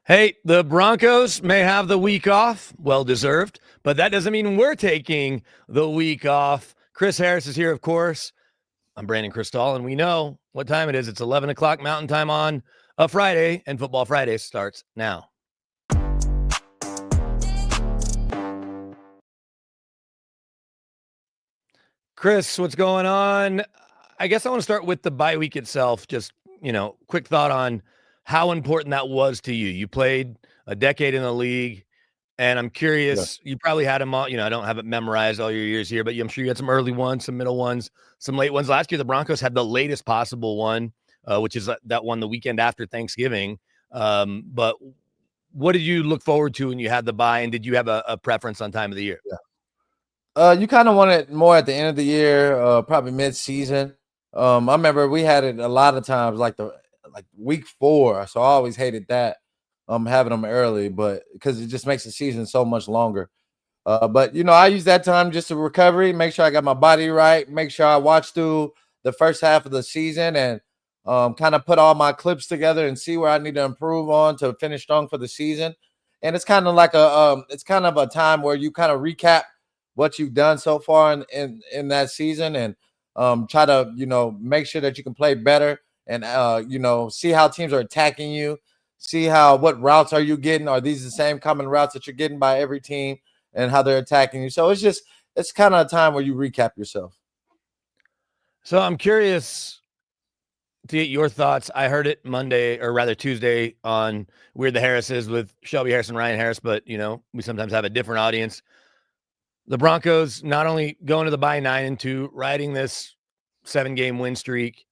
Hey, the Broncos may have the week off, well deserved, but that doesn't mean we're taking the week off. Chris Harris is here, of course. I'm Brandon Krisztal, and we know what time it is. It's 11 o'clock Mountain Time on a Friday, and Football Friday starts now. Chris, what's going on? I guess I want to start with the bye week itself. Just, quick thought on how important that was to you. You played a decade in the league, and I'm Yeah. curious, you probably had them all, I don't have it memorized all your years here, but I'm sure you had some early ones, some middle ones, some late ones. Last year, the Broncos had the latest possible one, which is that one the weekend after Thanksgiving. But what did you look forward to when you had the bye, and did you have a preference on time of the year? You kind of want it more at the end of the year, probably mid-season. I remember we had it a lot of times, like week 4. So I always hated that, having them early, but because it just makes the season so much longer. But I use that time just to recovery, make sure I got my body right, make sure I watch through the first half of the season, and kind of put all my clips together and see where I need to improve on to finish strong for the season. And it's kind of like it's kind of a time where you kind of recap what you've done so far in that season, and try to make sure that you can play better, and see how teams are attacking you, see what routes are you getting, are these the same common routes that you're getting by every team, and how they're attacking you. So it's kind of a time where you recap yourself. So I'm curious to get your thoughts. I heard it Monday, or rather Tuesday, on Weird the Harrises with Shelby Harris and Ryan Harris, but we sometimes have a different audience. The Broncos not only going to the bye 9-2, riding this 7-game win streak,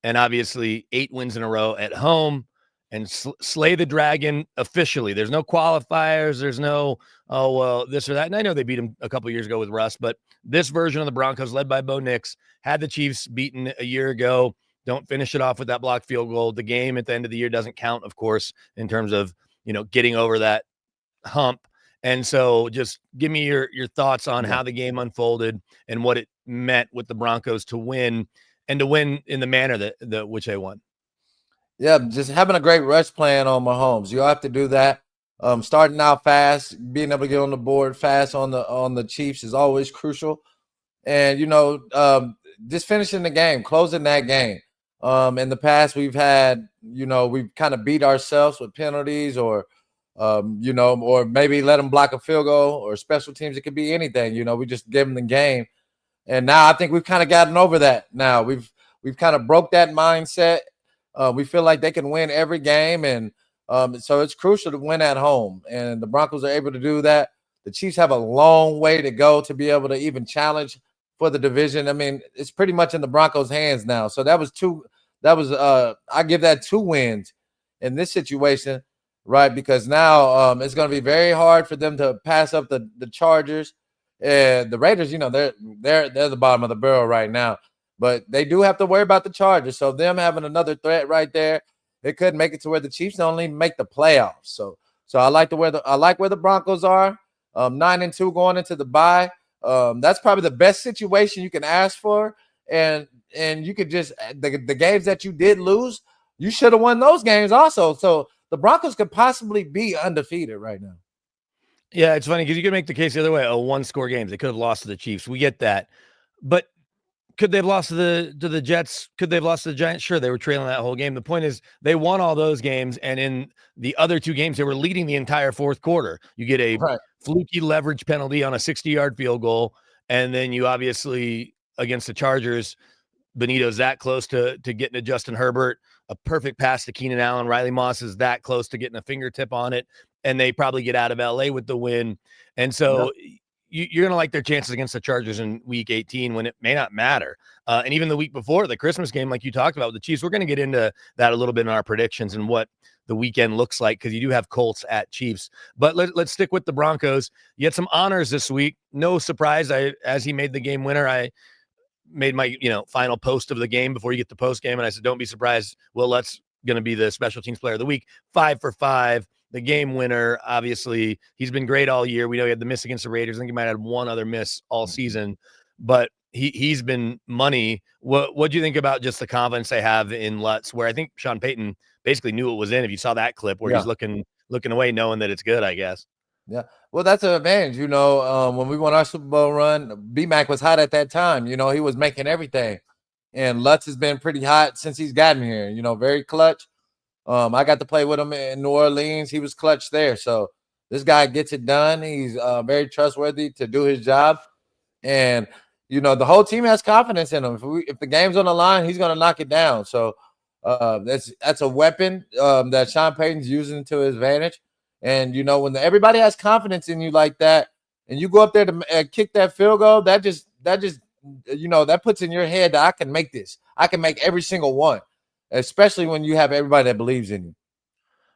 and obviously 8 wins in a row at home, and slay the dragon officially. There's no qualifiers. There's no, oh, well, this or that. And I know they beat him a couple years ago with Russ, but this version of the Broncos, led by Bo Nix, had the Chiefs beaten a year ago. Don't finish it off with that blocked field goal. The game at the end of the year doesn't count, of course, in terms of, getting over that hump. And so just give me your thoughts on how the game unfolded and what it meant with the Broncos to win, and to win in the manner that which they won. Yeah, just having a great rush plan on Mahomes. You have to do that. Starting out fast, being able to get on the board fast on the Chiefs is always crucial. And just finishing the game, closing that game. In the past, we've had we've kind of beat ourselves with penalties, or or maybe let them block a field goal, or special teams. It could be anything. We just give them the game. And now I think we've kind of gotten over that. Now we've kind of broke that mindset. We feel like they can win every game, and so it's crucial to win at home. And the Broncos are able to do that. The Chiefs have a long way to go to be able to even challenge for the division. I mean, it's pretty much in the Broncos' hands now. So that was two. That was I give that 2 wins in this situation, right? Because now it's going to be very hard for them to pass up the Chargers and the Raiders. They're the bottom of the barrel right now. But they do have to worry about the Chargers. So them having another threat right there, it could make it to where the Chiefs don't even make the playoffs. So I like where the Broncos are. 9-2 going into the bye. That's probably the best situation you can ask for. And you could just the games that you did lose, you should have won those games also. So the Broncos could possibly be undefeated right now. Yeah, it's funny because you could make the case the other way. 1-score games. They could have lost to the Chiefs. We get that. But could they have lost to the Jets? Could they have lost to the Giants? Sure, they were trailing that whole game. The point is they won all those games, and in the other 2 games, they were leading the entire fourth quarter. You get a fluky leverage penalty on a 60-yard field goal, and then you obviously, against the Chargers, Benito's that close to getting to Justin Herbert, a perfect pass to Keenan Allen. Riley Moss is that close to getting a fingertip on it, and they probably get out of LA with the win. And so you're going to like their chances against the Chargers in week 18 when it may not matter. And even the week before, the Christmas game, like you talked about with the Chiefs, we're going to get into that a little bit in our predictions and what the weekend looks like, because you do have Colts at Chiefs. But let's stick with the Broncos. You had some honors this week. No surprise. As he made the game winner, I made my final post of the game before you get to post game, and I said, don't be surprised. Will Lutz going to be the special teams player of the week. 5 for 5. The game winner, obviously, he's been great all year. We know he had the miss against the Raiders. I think he might have had one other miss all season, but he's been money. What do you think about just the confidence they have in Lutz, where I think Sean Payton basically knew it was in? If you saw that clip where he's looking looking away, knowing that it's good, I guess. Yeah. Well, that's an advantage. When we won our Super Bowl run, B-Mac was hot at that time. He was making everything. And Lutz has been pretty hot since he's gotten here, very clutch. I got to play with him in New Orleans. He was clutch there. So this guy gets it done. He's very trustworthy to do his job. And, the whole team has confidence in him. If the game's on the line, he's going to knock it down. So that's a weapon that Sean Payton's using to his advantage. And, when everybody has confidence in you like that, and you go up there to kick that field goal, that just that puts in your head that I can make this. I can make every single one, especially when you have everybody that believes in you.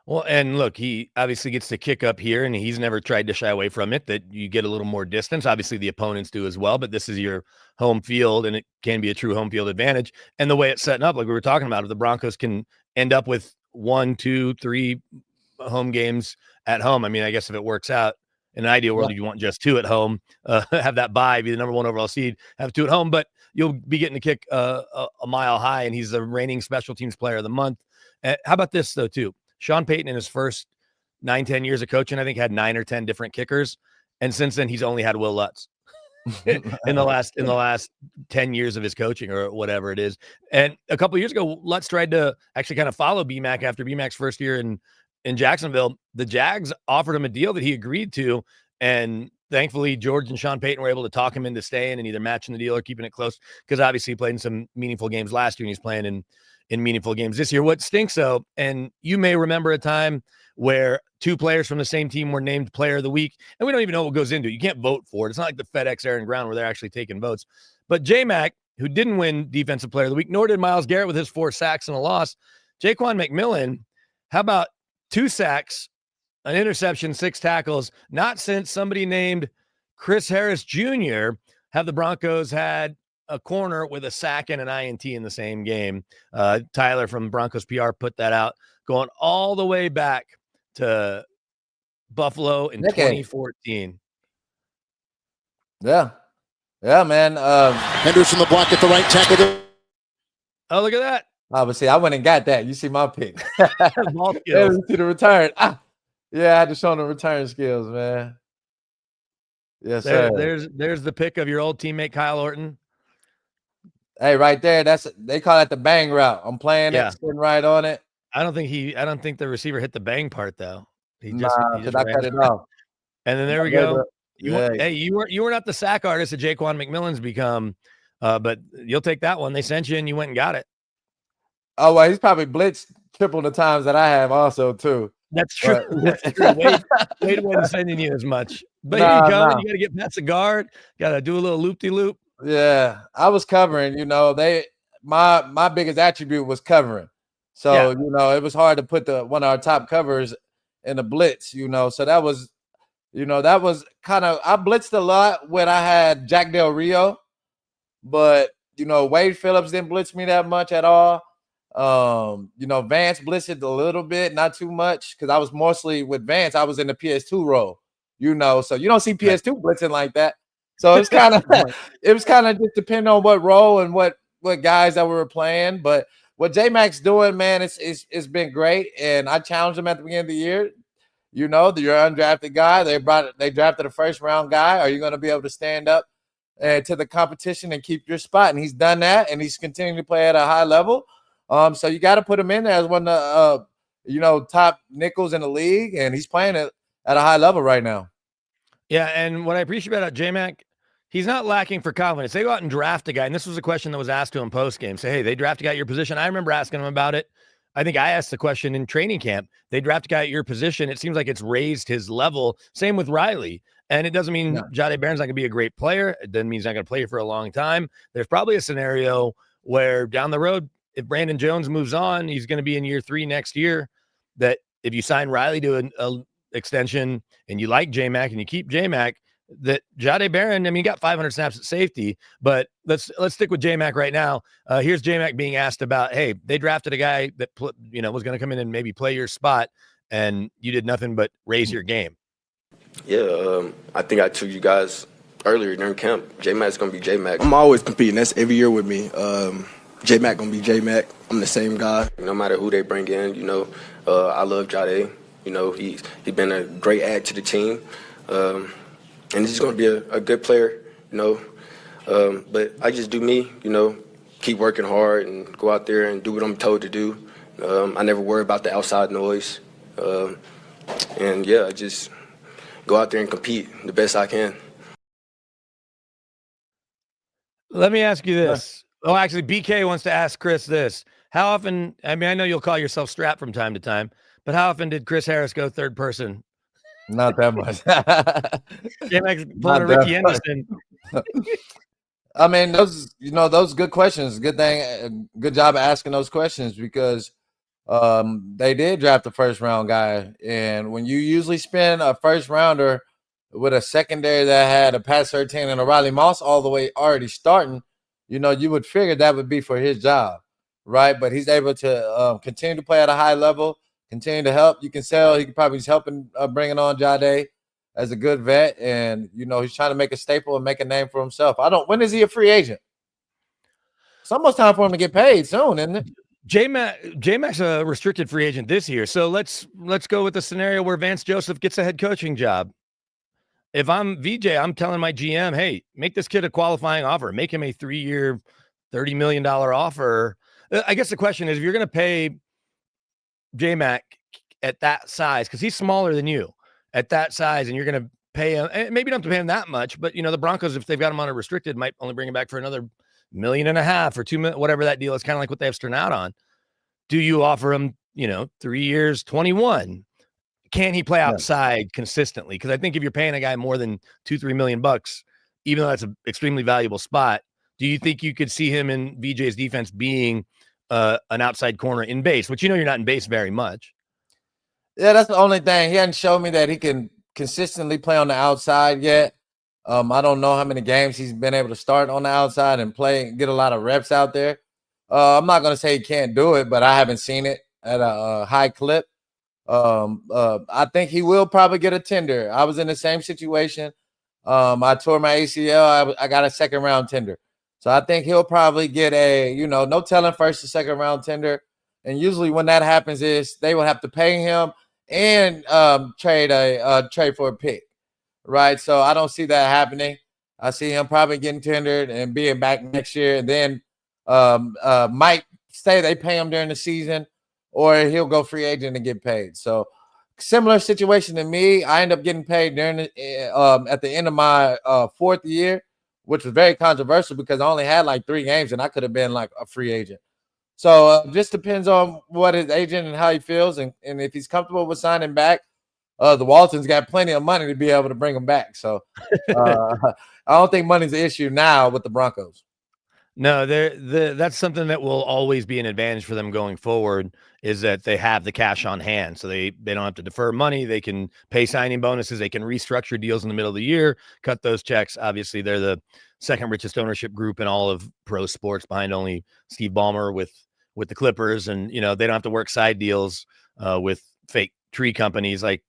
Well, and look, he obviously gets to kick up here, and he's never tried to shy away from it, that you get a little more distance. Obviously, the opponents do as well, but this is your home field, and it can be a true home field advantage. And the way it's setting up, like we were talking about, if the Broncos can end up with 1, 2, 3 home games at home, I mean, I guess if it works out, in an ideal world, you want just 2 at home, have that bye, be the number 1 overall seed, have 2 at home, but you'll be getting to kick a mile high, and he's the reigning special teams player of the month. How about this, though, too? Sean Payton in his first 9-10 years of coaching, I think, had 9 or 10 different kickers. And since then, he's only had Will Lutz in the last 10 years of his coaching or whatever it is. And a couple of years ago, Lutz tried to actually kind of follow B-Mac after B-Mac's first year in Jacksonville. The Jags offered him a deal that he agreed to. And thankfully, George and Sean Payton were able to talk him into staying and either matching the deal or keeping it close, because obviously he played in some meaningful games last year and he's playing in meaningful games this year. What stinks, though, and you may remember a time where 2 players from the same team were named player of the week, and we don't even know what goes into it. You can't vote for it. It's not like the FedEx Aaron Ground where they're actually taking votes. But J-Mac, who didn't win defensive player of the week, nor did Myles Garrett with his 4 sacks and a loss. Jaquan McMillan, how about 2 sacks, an interception, 6 tackles? Not since somebody named Harris Jr. have the Broncos had a corner with a sack and an INT in the same game. Tyler from Broncos PR put that out, going all the way back to Buffalo in 2014. Yeah, man. Henderson the block at the right tackle. Oh, look at that. Obviously, I went and got that. You see my pick. Ball skills. See the return. Yeah, I had to show them the return skills, man. Yes, sir. There's the pick of your old teammate Kyle Orton. Hey, right there. They call that the bang route. I'm playing it, sitting right on it. I don't think the receiver hit the bang part though. He just I cut it off. And then there we go. You were not the sack artist that Jaquan McMillan's become, but you'll take that one. They sent you and you went and got it. Oh well, he's probably blitzed triple the times that I have also too. That's true. That's true. Wade wasn't sending you as much. But here you go. You got to get past the guard. Got to do a little loop-de-loop. Yeah, I was covering. My biggest attribute was covering. So it was hard to put one of our top covers in the blitz. So that was kind of, I blitzed a lot when I had Jack Del Rio, but Wade Phillips didn't blitz me that much at all. Vance blitzed a little bit, not too much, because I was mostly with Vance. I was in the PS2 role, so you don't see PS2 blitzing like that. So it's kind of just depending on what role and what guys that we were playing. But what J-Mac's doing, man, it's been great. And I challenged him at the beginning of the year. You're an undrafted guy. They drafted a first round guy. Are you going to be able to stand up to the competition and keep your spot? And he's done that, and he's continuing to play at a high level. So you got to put him in there as one of the top nickels in the league, and he's playing it at a high level right now. Yeah, and what I appreciate about J-Mac, he's not lacking for confidence. They go out and draft a guy, and this was a question that was asked to him post-game. Say, hey, they draft a guy at your position. I remember asking him about it. I think I asked the question in training camp. They draft a guy at your position. It seems like it's raised his level. Same with Riley. And it doesn't mean Jahdae Barron's not going to be a great player. It doesn't mean he's not going to play for a long time. There's probably a scenario where down the road, if Brandon Jones moves on, he's going to be in year 3 next year, that if you sign Riley to an extension and you like J-Mac and you keep J-Mac, that Jahdae Barron, I mean, he got 500 snaps at safety, but let's stick with J-Mac right now. Here's J-Mac being asked about, hey, they drafted a guy that, was going to come in and maybe play your spot, and you did nothing but raise your game. Yeah, I think I told you guys earlier during camp, J-Mac's going to be J-Mac. I'm always competing. That's every year with me. J-Mac going to be J-Mac. I'm the same guy. No matter who they bring in, I love Jahdae. You know, he's been a great add to the team, and he's going to be a good player. You know, but I just do me. You know, keep working hard and go out there and do what I'm told to do. I never worry about the outside noise, and yeah, I just go out there and compete the best I can. Let me ask you this. Oh, actually, BK wants to ask Chris this. How often, I mean, I know you'll call yourself strapped from time to time, but how often did Chris Harris go third person? Not that much. J-Max pulling a Ricky Henderson. I mean, those good questions. Good thing, good job of asking those questions because they did draft a first round guy. And when you usually spend a first rounder with a secondary that had a Pat Surtain and a Riley Moss all the way already starting, you know, you would figure that would be for his job, right? But he's able to continue to play at a high level, continue to help. You can tell he probably is helping bringing on Jade as a good vet. And, you know, he's trying to make a staple and make a name for himself. When is he a free agent? It's almost time for him to get paid soon, isn't it? J-Mac's a restricted free agent this year. So let's go with the scenario where Vance Joseph gets a head coaching job. If I'm VJ, I'm telling my GM, hey, make this kid a qualifying offer. Make him a 3-year, $30 million offer. I guess the question is, if you're going to pay J-Mac at that size, because he's smaller than you, at that size, and you're going to pay him, maybe you don't have to pay him that much, but, you know, the Broncos, if they've got him on a restricted, might only bring him back for another $1.5 million or $2 million, whatever that deal is, kind of like what they have Stern out on. Do you offer him, you know, 3 years, 21? Can he play outside consistently? Because I think if you're paying a guy more than $2-3 million, even though that's an extremely valuable spot, do you think you could see him in VJ's defense being an outside corner in base, which, you know, you're not in base very much? Yeah, that's the only thing. He hasn't shown me that he can consistently play on the outside yet. I don't know how many games he's been able to start on the outside and play and get a lot of reps out there. I'm not going to say he can't do it, but I haven't seen it at a high clip. I think he will probably get a tender. I was in the same situation. I tore my ACL. I got a second round tender. So I think he'll probably get a, you know, no telling first or second round tender. And usually when that happens is they will have to pay him and trade for a pick. Right. So I don't see that happening. I see him probably getting tendered and being back next year. And then might say they pay him during the season, or he'll go free agent and get paid. So similar situation to me. I end up getting paid during at the end of my fourth year, which was very controversial because I only had like 3 games and I could have been like a free agent. So just depends on what his agent and how he feels. And if he's comfortable with signing back, the Waltons got plenty of money to be able to bring him back. So I don't think money's an issue now with the Broncos. No, that's something that will always be an advantage for them going forward, is that they have the cash on hand. So they don't have to defer money. They can pay signing bonuses. They can restructure deals in the middle of the year, cut those checks. Obviously, they're the second richest ownership group in all of pro sports, behind only Steve Ballmer with the Clippers. And, you know, they don't have to work side deals with fake tree companies like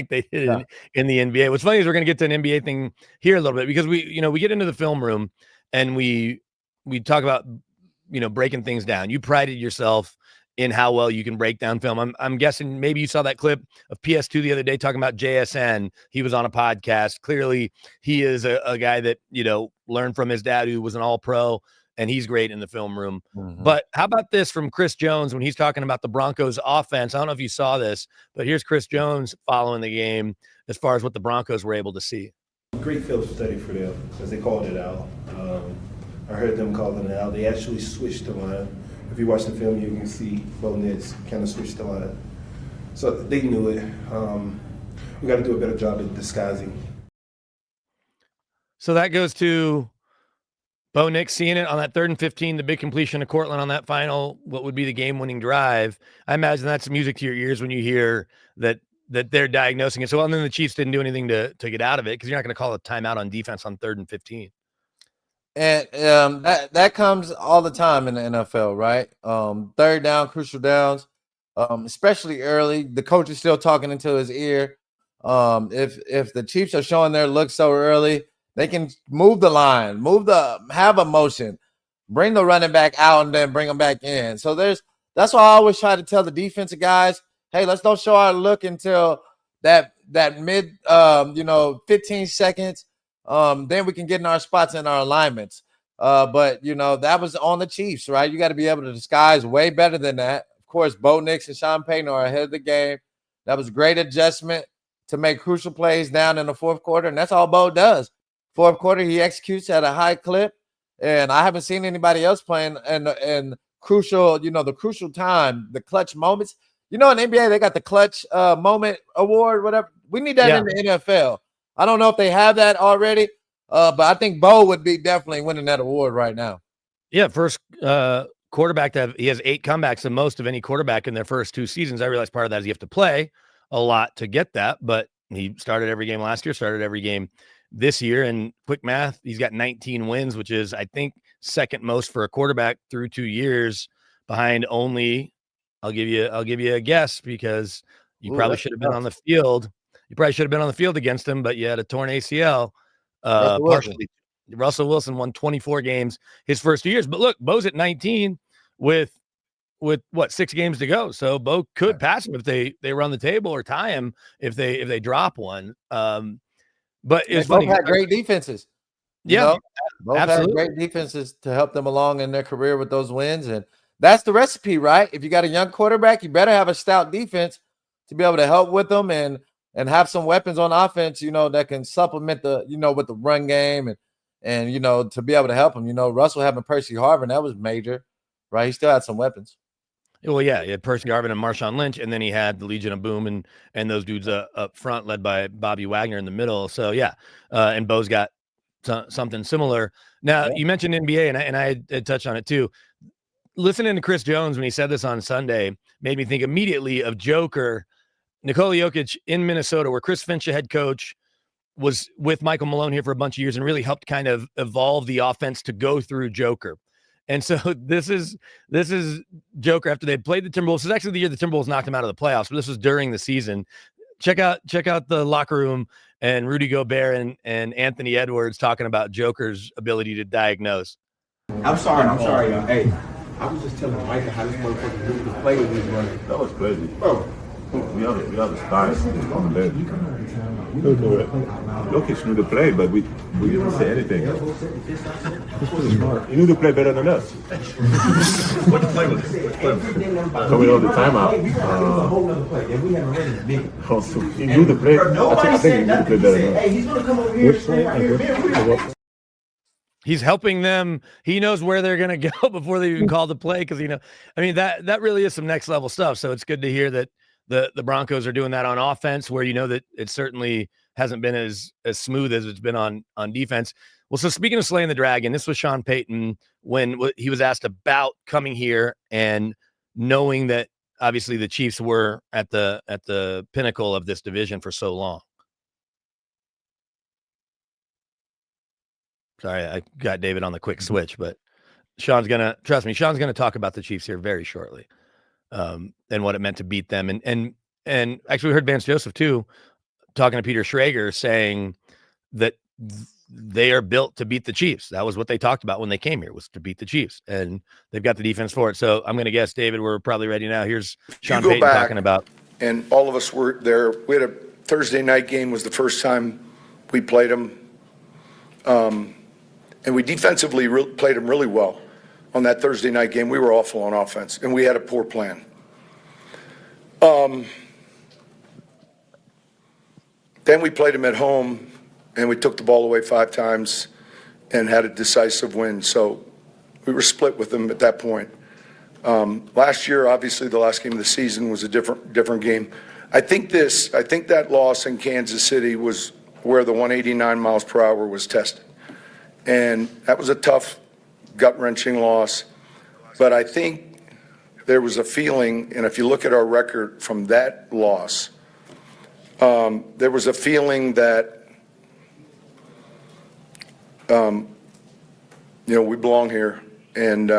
they did in the NBA. What's funny is we're going to get to an NBA thing here a little bit, because we get into the film room and we talk about, you know, breaking things down. You prided yourself in how well you can break down film. I'm guessing maybe you saw that clip of PS2 the other day talking about JSN. He was on a podcast. Clearly he is a guy that, you know, learned from his dad, who was an all-pro, and he's great in the film room. Mm-hmm. But how about this from Chris Jones when he's talking about the Broncos offense? I don't know if you saw this, but here's Chris Jones following the game as far as what the Broncos were able to see. Great film study for them, because they called it out. I heard them calling it out. They actually switched the line. If you watch the film, you can see Bo Nix kind of switched the line. So they knew it. We got to do a better job at disguising. So that goes to Bo Nix seeing it on that 3rd and 15, the big completion to Cortland on that final, what would be the game-winning drive. I imagine that's music to your ears when you hear that they're diagnosing it. So, and then the Chiefs didn't do anything to get out of it, because you're not going to call a timeout on defense on 3rd and 15. And that comes all the time in the NFL, right? 3rd down, crucial downs, especially early. The coach is still talking into his ear. If the Chiefs are showing their look so early, they can move the line, have a motion, bring the running back out, and then bring them back in. So that's why I always try to tell the defensive guys, hey, let's don't show our look until that mid 15 seconds. Then we can get in our spots and our alignments. But that was on the Chiefs, right? You got to be able to disguise way better than that. Of course, Bo Nix and Sean Payton are ahead of the game. That was great adjustment to make crucial plays down in the fourth quarter, and that's all Bo does. Fourth quarter, he executes at a high clip, and I haven't seen anybody else playing and crucial, the crucial time, the clutch moments. In the NBA, they got the clutch moment award, whatever. We need that in the NFL. I don't know if they have that already, but I think Bo would be definitely winning that award right now. Yeah, first quarterback to have, he has 8 comebacks, the most of any quarterback in their first 2 seasons. I realize part of that is you have to play a lot to get that, but he started every game last year, started every game this year, and quick math, he's got 19 wins, which is, I think, second most for a quarterback through 2 years, behind only, I'll give you a guess, because you probably should have been on the field. You probably should have been on the field against him, but you had a torn ACL. Partially. Russell Wilson won 24 games his first 2 years. But look, Bo's at 19 with what, 6 games to go. So Bo could pass him if they run the table, or tie him if they drop one. But it's funny. Both had great defenses. Yeah, both had great defenses to help them along in their career with those wins. And that's the recipe, right? If you got a young quarterback, you better have a stout defense to be able to help with them and have some weapons on offense, that can supplement the, with the run game and to be able to help them. Russell having Percy Harvin, that was major, right? He still had some weapons. Well, yeah, he had Percy Harvin and Marshawn Lynch, and then he had the Legion of Boom and those dudes up front, led by Bobby Wagner in the middle. So yeah, and Bo's got something similar. Now, you mentioned NBA, and I had touched on it too. Listening to Chris Jones when he said this on Sunday made me think immediately of Joker, Nikola Jokic in Minnesota, where Chris Finch, the head coach, was with Michael Malone here for a bunch of years and really helped kind of evolve the offense to go through Joker. And so this is Joker after they played the Timberwolves. This is actually the year the Timberwolves knocked him out of the playoffs, but this was during the season. Check out the locker room and Rudy Gobert and Anthony Edwards talking about Joker's ability to diagnose. I'm sorry, y'all. Hey, I was just telling Micah how this motherfucker really was playing with running. That was crazy. Bro. We are the stars on the bench. Jokic knew to play, but we didn't say anything. He knew to play better than us. What the play was? Coming on the timeout. Also, he knew to play. I think he knew to play better than us. Hey, he's gonna come over here and stand right here. He's helping them. He knows where they're going to go before they even call the play, because that really is some next level stuff. So it's good to hear that the Broncos are doing that on offense, where that it certainly hasn't been as smooth as it's been on defense. Well, so speaking of slaying the dragon, this was Sean Payton when he was asked about coming here and knowing that obviously the Chiefs were at the pinnacle of this division for so long. Sorry, I got David on the quick switch, but Sean's gonna talk about the Chiefs here very shortly, and what it meant to beat them. And actually, we heard Vance Joseph too talking to Peter Schrager saying that they are built to beat the Chiefs. That was what they talked about when they came here, was to beat the Chiefs, and they've got the defense for it. So I'm going to guess, David, we're probably ready now. Here's Sean Payton talking about. And all of us were there. We had a Thursday night game, was the first time we played them. And we defensively played them really well on that Thursday night game. We were awful on offense, and we had a poor plan. Then we played them at home, and we took the ball away 5 times and had a decisive win. So we were split with them at that point. Last year, obviously, the last game of the season was a different game. I think that loss in Kansas City was where the 189 miles per hour was tested. And that was a tough, gut-wrenching loss. But I think there was a feeling, and if you look at our record from that loss, there was a feeling that, we belong here. And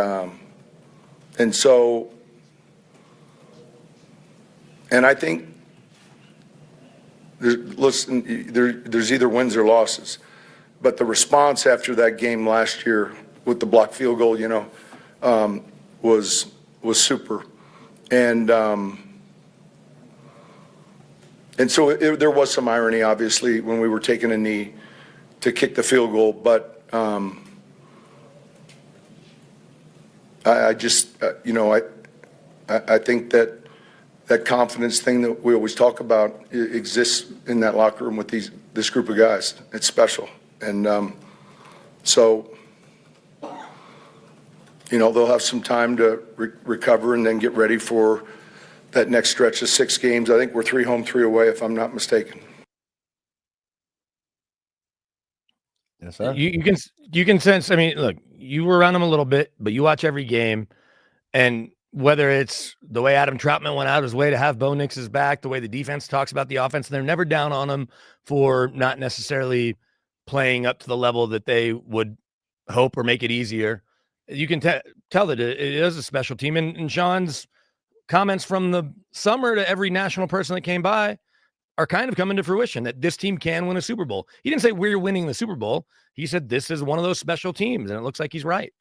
so, and I think, there's either wins or losses. But the response after that game last year with the blocked field goal, was super. And And so there was some irony, obviously, when we were taking a knee to kick the field goal. But I just, I think that confidence thing that we always talk about exists in that locker room with this group of guys. It's special. And so, they'll have some time to recover and then get ready for that next stretch of 6 games. I think we're 3 home, 3 away, if I'm not mistaken. Yes, sir. You can sense. I mean, look, you were around them a little bit, but you watch every game, and whether it's the way Adam Troutman went out of his way to have Bo Nix's back, the way the defense talks about the offense, they're never down on him for not necessarily playing up to the level that they would hope or make it easier. You can tell that it is a special team. And Sean's comments from the summer to every national person that came by are kind of coming to fruition, that this team can win a Super Bowl. He didn't say we're winning the Super Bowl. He said this is one of those special teams, and it looks like he's right.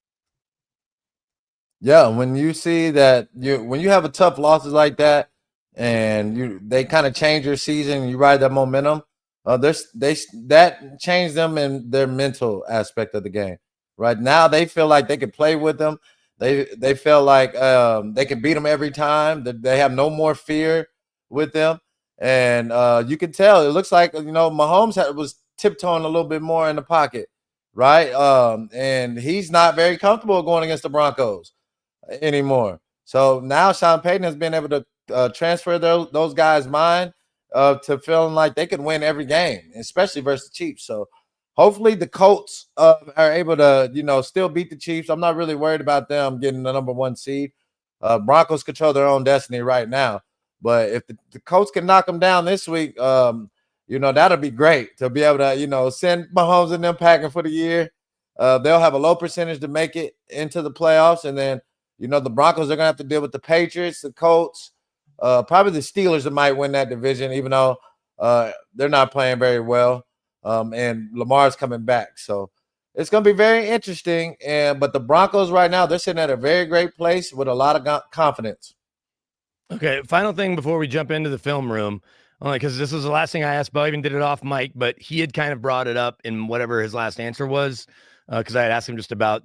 Yeah, when you see that, when you have a tough losses like that, and they kind of change your season, you ride that momentum. That changed them in their mental aspect of the game. Right now, they feel like they can play with them. They feel like they can beat them every time. They have no more fear with them, and you can tell it looks like Mahomes was tiptoeing a little bit more in the pocket, right? And he's not very comfortable going against the Broncos anymore. So now Sean Payton has been able to transfer those guys' mind to feeling like they could win every game, especially versus the Chiefs. So hopefully the Colts are able to, still beat the Chiefs. I'm not really worried about them getting the number 1 seed. Broncos control their own destiny right now. But if the Colts can knock them down this week, that'll be great to be able to, send Mahomes and them packing for the year. They'll have a low percentage to make it into the playoffs. And then, the Broncos are going to have to deal with the Patriots, the Colts, probably the Steelers that might win that division, even though they're not playing very well. And Lamar's coming back. So it's going to be very interesting. But the Broncos right now, they're sitting at a very great place with a lot of confidence. Okay, final thing before we jump into the film room, only because this was the last thing I asked Bo. I even did it off mic, but he had kind of brought it up in whatever his last answer was, because I had asked him just about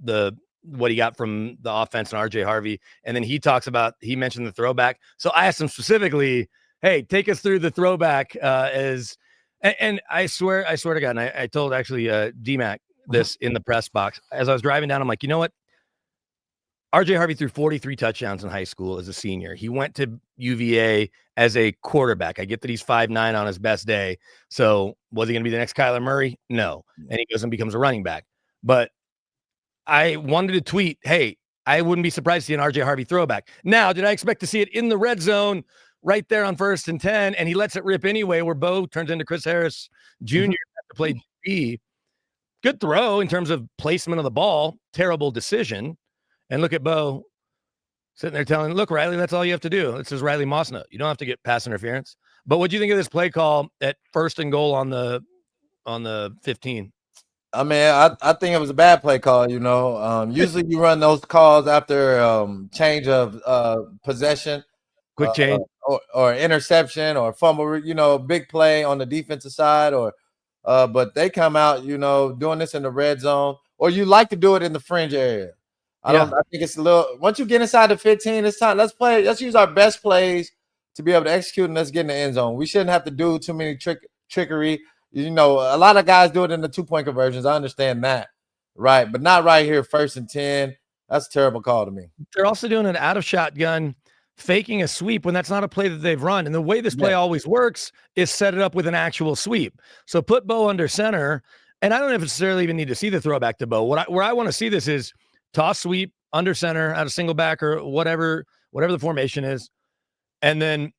what he got from the offense and RJ Harvey. And then he mentioned the throwback. So I asked him specifically, hey, take us through the throwback and I swear to God, and I told actually D-Mac this in the press box. As I was driving down, I'm like, you know what? RJ Harvey threw 43 touchdowns in high school as a senior. He went to UVA as a quarterback. I get that he's 5'9" on his best day. So was he going to be the next Kyler Murray? No. And he goes and becomes a running back. But I wanted to tweet, hey, I wouldn't be surprised to see an RJ Harvey throwback. Now, did I expect to see it in the red zone right there on 1st and 10, and he lets it rip anyway, where Bo turns into Harris Jr. to play B? Good throw in terms of placement of the ball. Terrible decision. And look at Bo sitting there telling, look, Riley, that's all you have to do. This is Riley Mossna. You don't have to get pass interference. But what do you think of this play call at 1st and goal on the 15? I mean, I think it was a bad play call, Usually you run those calls after change of possession. Quick change. Or interception or fumble, big play on the defensive side. But they come out, doing this in the red zone. Or you like to do it in the fringe area. I think it's a little. Once you get inside the 15, it's time. Let's play. Let's use our best plays to be able to execute, and let's get in the end zone. We shouldn't have to do too many trickery. A lot of guys do it in the 2-point conversions. I understand that, right? But not right here, 1st and 10. That's a terrible call to me. They're also doing it out of shotgun, faking a sweep when that's not a play that they've run. And the way this play always works is set it up with an actual sweep. So put Bo under center, and I don't necessarily even need to see the throwback to Bo. Where I want to see this is toss sweep under center out of single back or whatever the formation is. And then,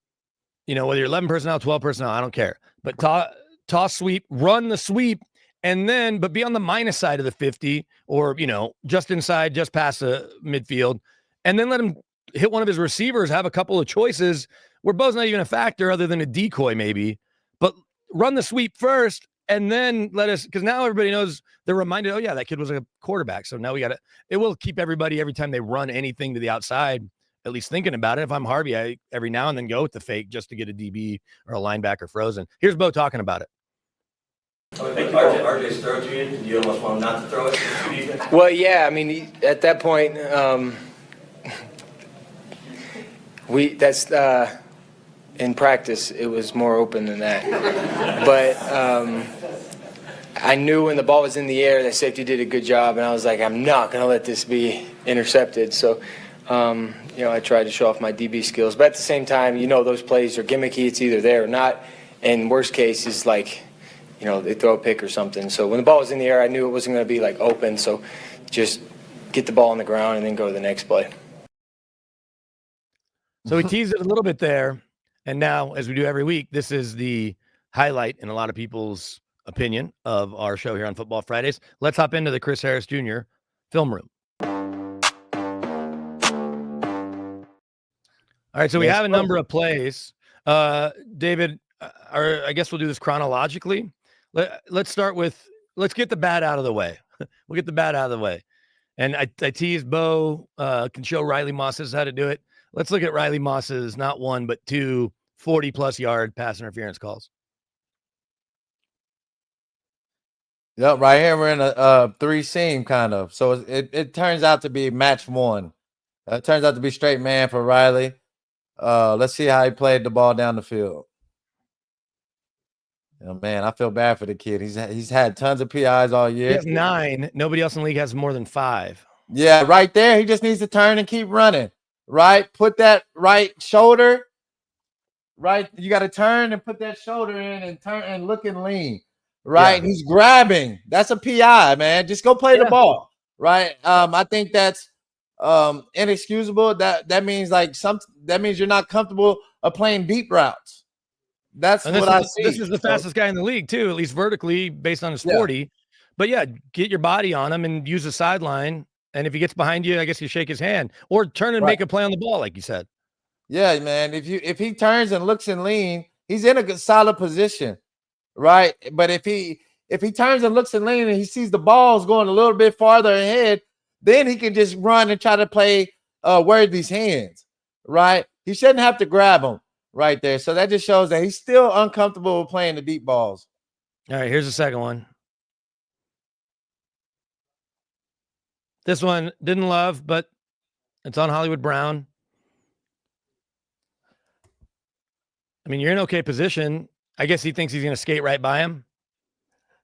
whether you're 11 personnel, 12 personnel, I don't care. But toss sweep, run the sweep, and then, but be on the minus side of the 50 or, just inside, just past the midfield. And then let him hit one of his receivers, have a couple of choices where Bo's not even a factor other than a decoy maybe. But run the sweep first. And then because now everybody knows, they're reminded, oh yeah, that kid was a quarterback. So now it will keep everybody, every time they run anything to the outside, at least thinking about it. If I'm Harvey, I every now and then go with the fake just to get a DB or a linebacker frozen. Here's Bo talking about it. RJ's throw to you. Do you almost want him not to throw it? Well, yeah. I mean, at that point, in practice, it was more open than that. But I knew when the ball was in the air, the safety did a good job, and I was like, I'm not going to let this be intercepted. So, I tried to show off my DB skills. But at the same time, those plays are gimmicky. It's either there or not. And worst case is like, they throw a pick or something. So when the ball was in the air, I knew it wasn't going to be like open. So just get the ball on the ground and then go to the next play. So we teased it a little bit there. And now, as we do every week, this is the highlight in a lot of people's opinion of our show here on Football Fridays. Let's hop into the Chris Harris Jr. film room. All right, so we have a number of plays. David, I guess we'll do this chronologically. Let's get the bad out of the way. We'll get the bad out of the way. And I teased Bo can show Riley Moss's how to do it. Let's look at Riley Moss's not one, but two 40-plus yard pass interference calls. Yep, right here we're in a three-seam kind of. So it turns out to be match one. It turns out to be straight man for Riley. Let's see how he played the ball down the field. Man, I feel bad for the kid. He's had tons of PIs all year. He has 9. Nobody else in the league has more than 5. Yeah, right there. He just needs to turn and keep running. Right? Put that right shoulder. Right? You got to turn and put that shoulder in and turn and look and lean. Right? Yeah. He's grabbing. That's a PI, man. Just go play the ball. Right? I think that's inexcusable. That means that means you're not comfortable playing deep routes. That's what I see. This is the fastest guy in the league, too, at least vertically, based on his 40. But yeah, get your body on him and use the sideline. And if he gets behind you, I guess you shake his hand or turn and make a play on the ball, like you said. Yeah, man. If he turns and looks and lean, he's in a good solid position, right? But if he turns and looks and lean and he sees the ball's going a little bit farther ahead, then he can just run and try to play Worthy's hands, right? He shouldn't have to grab him. Right there. So that just shows that he's still uncomfortable with playing the deep balls. All right, here's the second one. This one didn't love, but it's on Hollywood Brown. I mean, you're in okay position. I guess he thinks he's going to skate right by him.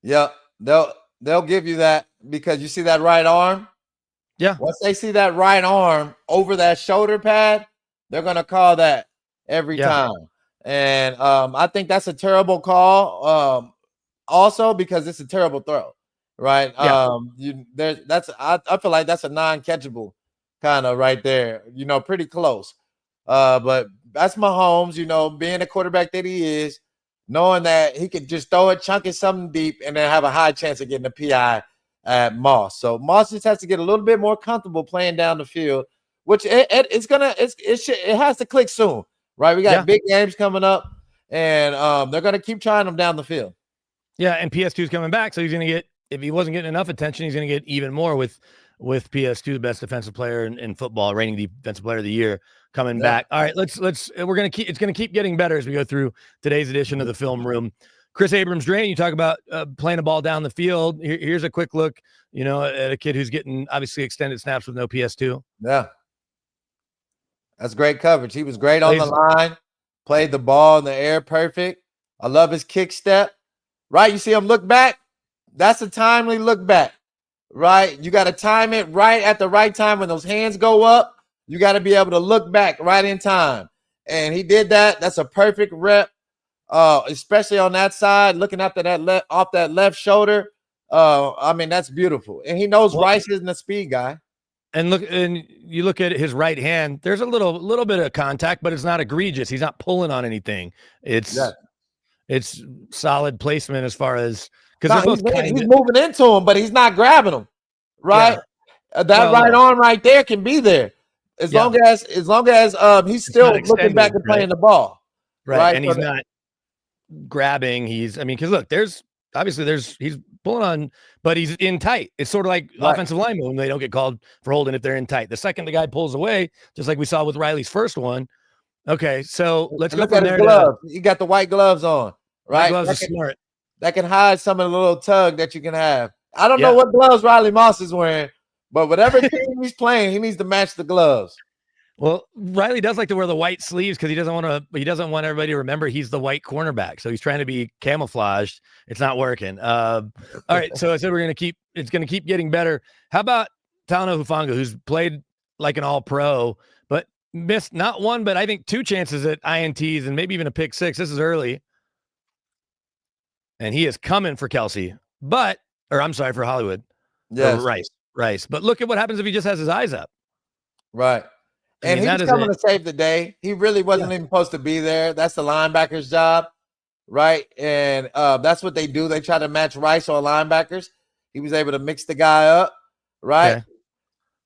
Yeah, they'll give you that because you see that right arm? Yeah. Once they see that right arm over that shoulder pad, they're going to call that every time. And I think that's a terrible call also because it's a terrible throw, right? I feel like that's a non-catchable kind of right there, pretty close. But that's Mahomes, being the quarterback that he is, knowing that he could just throw it, chunk it something deep, and then have a high chance of getting a PI at Moss. So Moss just has to get a little bit more comfortable playing down the field, which it has to click soon. Right, we got big games coming up, and they're going to keep trying them down the field. Yeah, and PS2 is coming back, so he's going to get, if he wasn't getting enough attention, he's going to get even more with PS2, the best defensive player in football, reigning defensive player of the year, coming back. All right, it's going to keep getting better as we go through today's edition of the Film Room. Chris Abrams-Drain, you talk about playing the ball down the field. Here's a quick look, at a kid who's getting obviously extended snaps with no PS2. Yeah. That's great coverage. He was great on the line, played the ball in the air perfect. I love his kick step. Right? You see him look back? That's a timely look back. Right? You got to time it right at the right time when those hands go up. You got to be able to look back right in time. And he did that. That's a perfect rep, especially on that side, looking after that off that left shoulder. I mean, that's beautiful. And he knows Rice isn't a speed guy. And you look at his right hand, there's a little bit of contact, but it's not egregious. He's not pulling on anything. It's solid placement as far as because he's moving into him, but he's not grabbing him. Right? Yeah. That right arm right there can be there. As long as he's still looking back and playing the ball. Right. And he's not grabbing. Because look, there's obviously he's pulling on, but he's in tight. It's sort of like offensive linemen when they don't get called for holding if they're in tight. The second the guy pulls away, just like we saw with Riley's first one. Okay, so let's go from there. You got the white gloves on, right? White gloves are smart. That can hide some of the little tug that you can have. I don't know what gloves Riley Moss is wearing, but whatever team he's playing, he needs to match the gloves. Well, Riley does like to wear the white sleeves because he doesn't want everybody to remember he's the white cornerback. So he's trying to be camouflaged. It's not working. All right. So I said it's going to keep getting better. How about Talanoa Hufanga, who's played like an all-pro, but missed not one, but I think 2 chances at INTs and maybe even a pick 6. This is early. And he is coming for Kelsey, for Hollywood. Yes. Rice. But look at what happens if he just has his eyes up. Right. And he's coming to save the day. He really wasn't even supposed to be there. That's the linebacker's job, right? And that's what they do. They try to match Rice on linebackers. He was able to mix the guy up, right? Okay.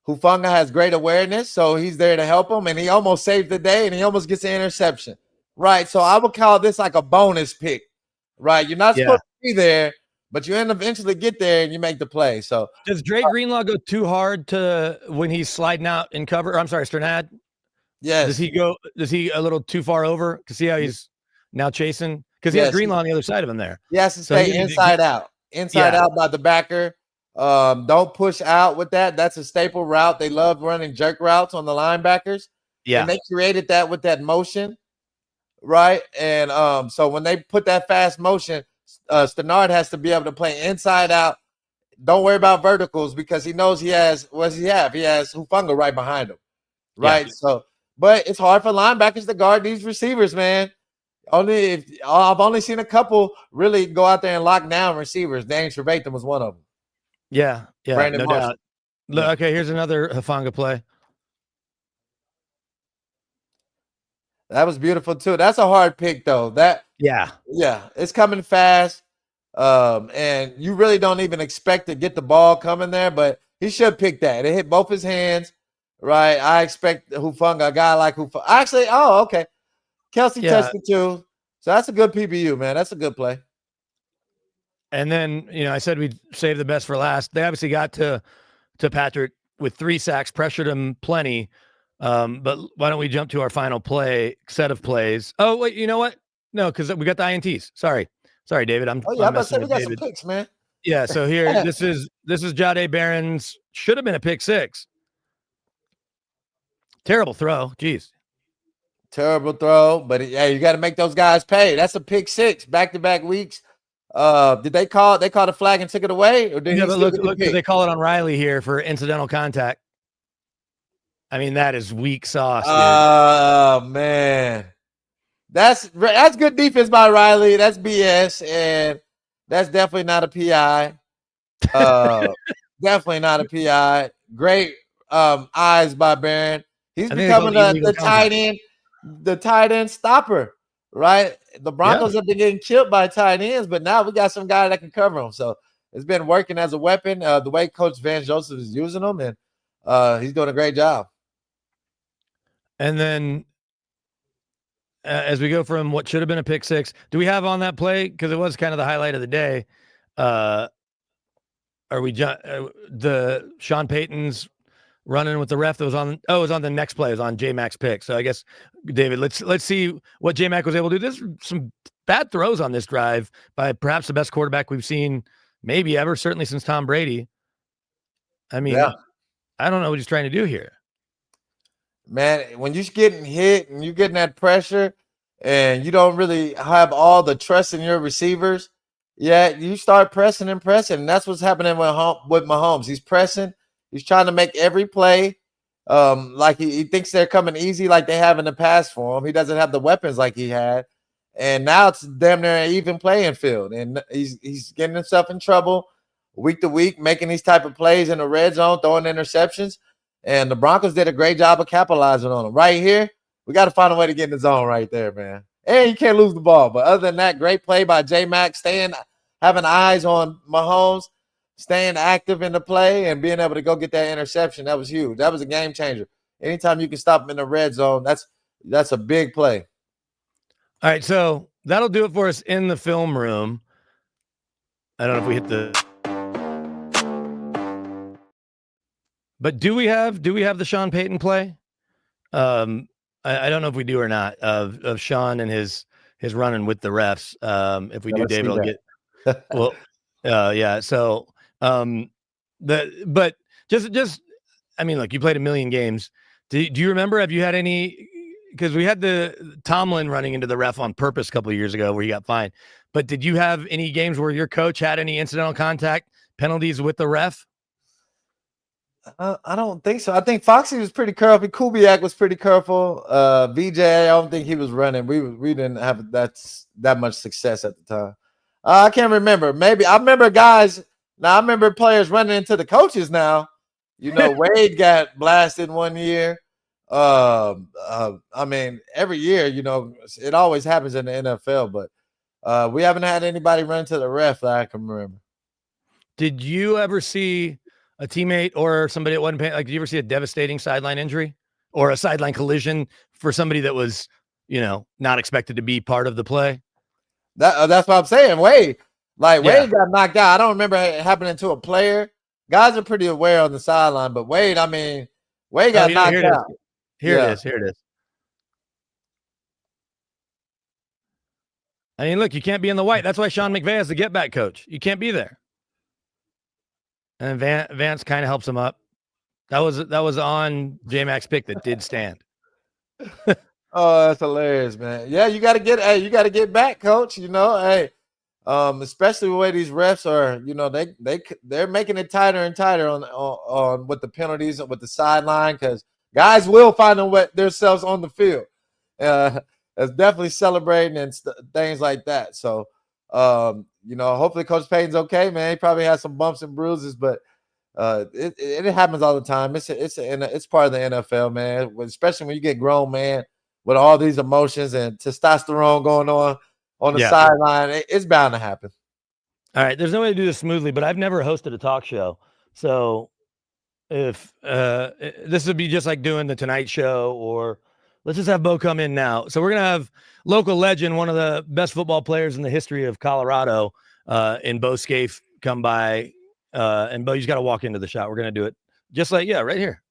Hufanga has great awareness, so he's there to help him, and he almost saved the day, and he almost gets an interception, right? So I would call this like a bonus pick, right? You're not supposed to be there, but you eventually get there and you make the play. So does Dre Greenlaw go too hard when he's sliding out in cover? Sternad. Yes. Does he a little too far over? To see how he's now chasing? Because he has Greenlaw on the other side of him there. He has to stay inside out by the backer. Don't push out with that. That's a staple route. They love running jerk routes on the linebackers. Yeah. And they created that with that motion, right? And so when they put that fast motion, Sternad has to be able to play inside out. Don't worry about verticals because he knows he has He has Hufanga right behind him, right? Yeah. So, but it's hard for linebackers to guard these receivers, man. I've only seen a couple really go out there and lock down receivers. Daniel Trevathan was one of them. Yeah, Brandon no doubt. Okay, here's another Hufanga play. That was beautiful too. That's a hard pick though. Yeah, it's coming fast. And you really don't even expect to get the ball coming there, but he should pick that. It hit both his hands, right? I expect Hufanga, a guy like Hufanga. Actually, okay. Kelsey touched it too. So that's a good PBU, man. That's a good play. And then, I said we'd save the best for last. They obviously got to Patrick with 3 sacks, pressured him plenty. But why don't we jump to our final set of plays? Oh, wait, you know what? No, because we got the INTs. Sorry, David. I'm about to say we got some picks, man. Yeah, so here, this is Jahdae Barron's. Should have been a pick 6. Terrible throw. Jeez. Terrible throw, but you got to make those guys pay. That's a pick 6, back-to-back weeks. Did they call the flag and took it away? Or did look, they call it on Riley here for incidental contact. I mean, that is weak sauce. Oh, man. That's good defense by Riley. That's BS, and that's definitely not a PI. Definitely not a PI. Great eyes by Barron. He's becoming the tight end stopper, right? The Broncos have been getting killed by tight ends, but now we got some guy that can cover them. So it's been working as a weapon. The way Coach Van Joseph is using them, and he's doing a great job. And then as we go from what should have been a pick 6, do we have on that play? Because it was kind of the highlight of the day. Are we the Sean Payton's running with the ref that was on? Oh, it was on the next play. It was on J-Mac's pick. So I guess, David, let's see what J-Mac was able to do. There's some bad throws on this drive by perhaps the best quarterback we've seen maybe ever, certainly since Tom Brady. I mean, I don't know what he's trying to do here. Man, when you're getting hit and you're getting that pressure and you don't really have all the trust in your receivers, you start pressing and pressing. And that's what's happening with Mahomes. He's pressing. He's trying to make every play like he thinks they're coming easy like they have in the past for him. He doesn't have the weapons like he had. And now it's damn near an even playing field. And he's getting himself in trouble week to week, making these type of plays in the red zone, throwing interceptions. And the Broncos did a great job of capitalizing on them. Right here, we got to find a way to get in the zone right there, man. And you can't lose the ball. But other than that, great play by J-Mac, having eyes on Mahomes, staying active in the play, and being able to go get that interception. That was huge. That was a game changer. Anytime you can stop him in the red zone, that's a big play. All right, so that'll do it for us in the film room. I don't know if we hit the. But do we have the Sean Payton play? I don't know if we do or not of Sean and his running with the refs. If we do, David will get. Well, yeah. So, but just, I mean, look, you played a million games. Do you remember? Have you had any? Because we had the Tomlin running into the ref on purpose a couple of years ago where he got fined. But did you have any games where your coach had any incidental contact penalties with the ref? I don't think so. I think Foxy was pretty careful. Kubiak was pretty careful. VJ, I don't think he was running. We didn't have that much success at the time. I can't remember. Maybe I remember guys. Now I remember players running into the coaches. Now, Wade got blasted one year. I mean, every year, it always happens in the NFL, but we haven't had anybody run to the ref that I can remember. Did you ever see a teammate or somebody that wasn't paying? Like, did you ever see a devastating sideline injury or a sideline collision for somebody that was, not expected to be part of the play? That's what I'm saying. Wade got knocked out. I don't remember it happening to a player. Guys are pretty aware on the sideline, but Wade got knocked out. Here it is. I mean, look, you can't be in the white. That's why Sean McVay is the get back coach. You can't be there. And Vance kind of helps him up. That was on J-Mac's pick that did stand. Oh, that's hilarious, man. Yeah, you got to get back, coach. Especially the way these refs are. They're making it tighter and tighter on with the penalties and with the sideline because guys will find themselves on the field. It's definitely celebrating and things like that. So, hopefully Coach Payton's okay, man. He probably has some bumps and bruises, but it happens all the time. It's part of the NFL, man. Especially when you get grown, man, with all these emotions and testosterone going on the sideline, it's bound to happen. All right, there's no way to do this smoothly, but I've never hosted a talk show, so if this would be just like doing the Tonight Show, or let's just have Bo come in now. So we're gonna have local legend, one of the best football players in the history of Colorado, in Bo Scaife, come by. And Bo, you just got to walk into the shot. We're gonna do it just like right here.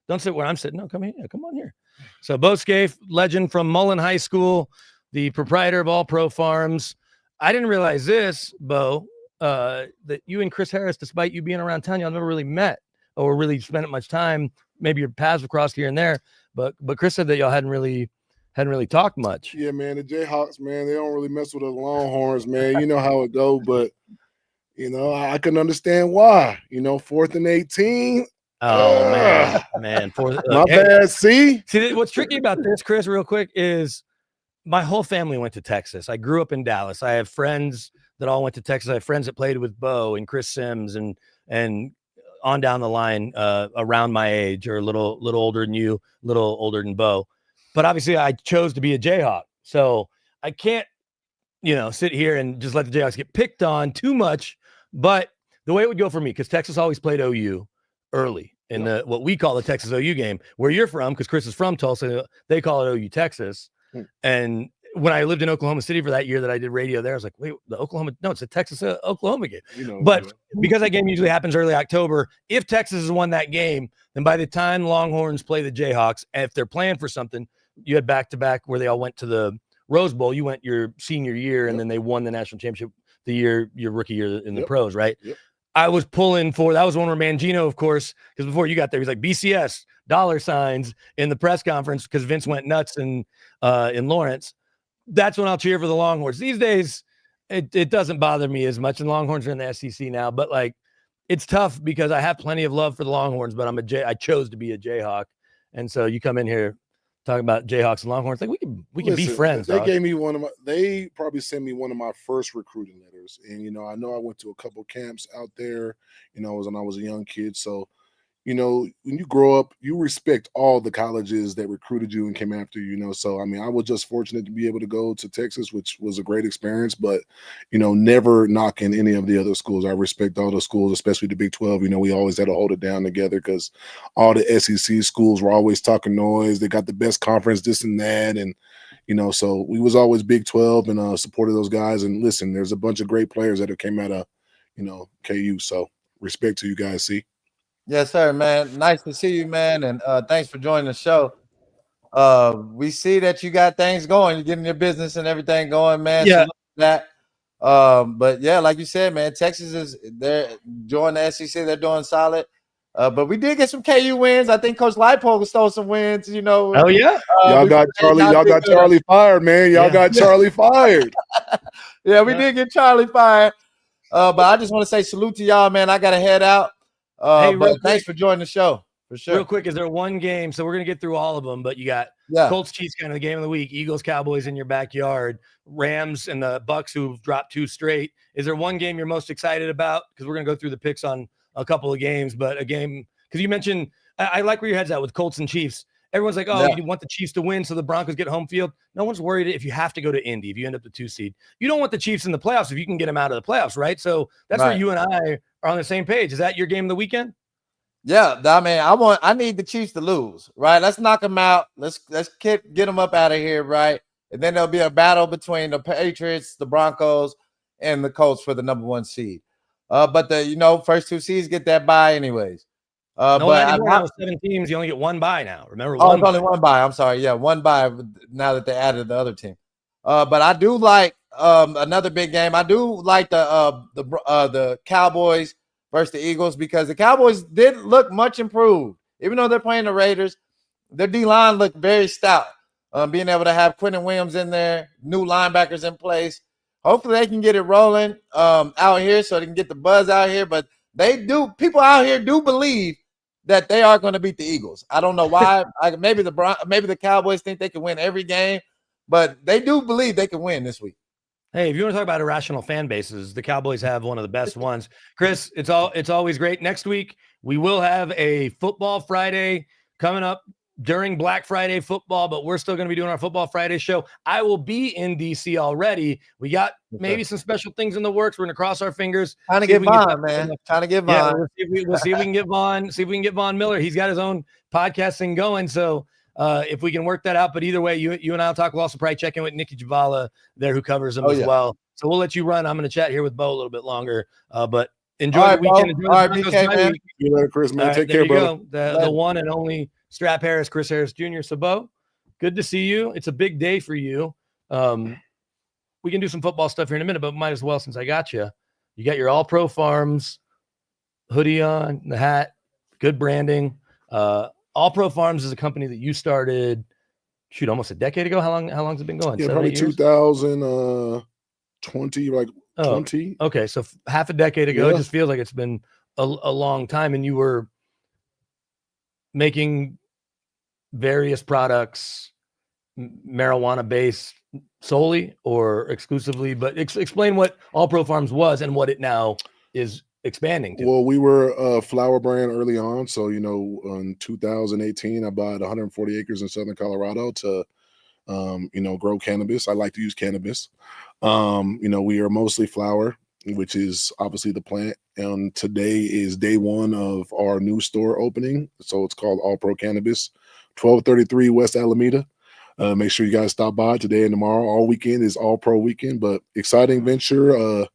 Don't sit where I'm sitting. No, come here. Come on here. So Bo Scaife, legend from Mullen High School, the proprietor of All Pro Farms. I didn't realize this, Bo, that you and Chris Harris, despite you being around town, y'all never really met or really spent much time. Maybe your paths have crossed here and there, but Chris said that y'all hadn't really talked much. Yeah, man, the Jayhawks, man, they don't really mess with the Longhorns, man. You know how it go, but I can understand why. 4th and 18. Oh man. My bad. See, what's tricky about this, Chris, real quick, is my whole family went to Texas. I grew up in Dallas. I have friends that all went to Texas. I have friends that played with Bo and Chris Sims and on down the line, around my age or a little older than you, little older than Bo. But obviously I chose to be a Jayhawk. So I can't, sit here and just let the Jayhawks get picked on too much. But the way it would go for me, because Texas always played OU early in what we call the Texas OU game, where you're from, because Chris is from Tulsa, they call it OU Texas. And when I lived in Oklahoma City for that year that I did radio there, I was like, wait, it's a Texas Oklahoma game. But because that game usually happens early October, if Texas has won that game, then by the time Longhorns play the Jayhawks, and if they're playing for something, you had back-to-back where they all went to the Rose Bowl. You went your senior year, and then they won the national championship the year, your rookie year in the pros, right? I was pulling for, that was one where Mangino, of course, because before you got there, he's like BCS, $signs in the press conference because Vince went nuts in Lawrence. That's when I'll cheer for the Longhorns. These days, it doesn't bother me as much, and Longhorns are in the SEC now, but it's tough because I have plenty of love for the Longhorns, but I chose to be a Jayhawk. And so you come in here talking about Jayhawks and Longhorns, we can be friends. They gave me they probably sent me one of my first recruiting letters. And, I know I went to a couple camps out there, when I was a young kid. So, when you grow up, you respect all the colleges that recruited you and came after you, So, I mean, I was just fortunate to be able to go to Texas, which was a great experience, but, never knocking any of the other schools. I respect all the schools, especially the Big 12. We always had to hold it down together because all the SEC schools were always talking noise. They got the best conference, this and that. And, so we was always Big 12 and supported those guys. And listen, there's a bunch of great players that have came out of, KU. So respect to you guys. See. Yes, sir, man. Nice to see you, man, and thanks for joining the show. We see that you got things going. You're getting your business and everything going, man. Yeah. So look at that. But yeah, like you said, man, Texas they're joining the SEC. They're doing solid. But we did get some KU wins. I think Coach Leipold stole some wins. Oh yeah. Y'all got Charlie fired, man. Y'all got Charlie fired. Yeah, we did get Charlie fired. But I just want to say salute to y'all, man. I got to head out. But thanks for joining the show. For sure. Real quick, is there one game? So we're gonna get through all of them, but you got Colts, Chiefs, kind of the game of the week. Eagles, Cowboys in your backyard. Rams and the Bucks, who've dropped 2 straight. Is there one game you're most excited about? Because we're gonna go through the picks on a couple of games, but a game because you mentioned I like where your head's at with Colts and Chiefs. Everyone's like, oh, you want the Chiefs to win so the Broncos get home field. No one's worried if you have to go to Indy, if you end up the 2 seed. You don't want the Chiefs in the playoffs if you can get them out of the playoffs, right? So that's where you and I are on the same page. Is that your game of the weekend? Yeah, I mean, I need the Chiefs to lose, right? Let's knock them out. Let's get them up out of here, right? And then there'll be a battle between the Patriots, the Broncos, and the Colts for the number 1 seed. But the first 2 seeds get that bye anyways. But anymore, 7 teams, you only get 1 bye now. Remember, it's only 1 bye. I'm sorry, 1 bye now that they added the other team. But I do like another big game. I do like the Cowboys versus the Eagles because the Cowboys did look much improved. Even though they're playing the Raiders, their D-line looked very stout. Being able to have Quentin Williams in there, new linebackers in place. Hopefully they can get it rolling out here so they can get the buzz out here. But people out here do believe that they are going to beat the Eagles. I don't know why. Maybe the Cowboys think they can win every game, but they do believe they can win this week. Hey, if you want to talk about irrational fan bases, the Cowboys have one of the best ones. Chris, it's always great. Next week, we will have a Football Friday coming up during Black Friday football, but we're still going to be doing our Football Friday show. I will be in DC already. We got maybe some special things in the works. We're going to cross our fingers. Trying to get Vaughn, man. Trying to get Vaughn. We'll see if we can get Vaughn. See if we can get Vaughn Miller. He's got his own podcasting going, so if we can work that out. But either way, you and I'll talk. We'll also probably check in with Nikki Javala there, who covers them as well. So we'll let you run. I'm going to chat here with Bo a little bit longer. But enjoy the weekend. Enjoy the BK, man. You later, Chris, man. Take care, bro. The one and only Strap Harris, Chris Harris Jr. So, Bo, good to see you. It's a big day for you. We can do some football stuff here in a minute, but might as well since I got you. You got your All Pro Farms hoodie on, the hat, good branding. All Pro Farms is a company that you started, almost a decade ago. How long's it been going? Yeah, probably 2020, like 20. Okay, so half a decade ago. It just feels like it's been a long time, and you were making various products, marijuana based solely or exclusively. But explain what All Pro Farms was and what it now is expanding to. Well, we were a flower brand early on. So, in 2018, I bought 140 acres in Southern Colorado to, grow cannabis. I like to use cannabis. We are mostly flower, which is obviously the plant. And today is day 1 of our new store opening. So it's called All Pro Cannabis, 1233 West Alameda. Make sure you guys stop by today and tomorrow. All weekend is All Pro weekend, but exciting venture. A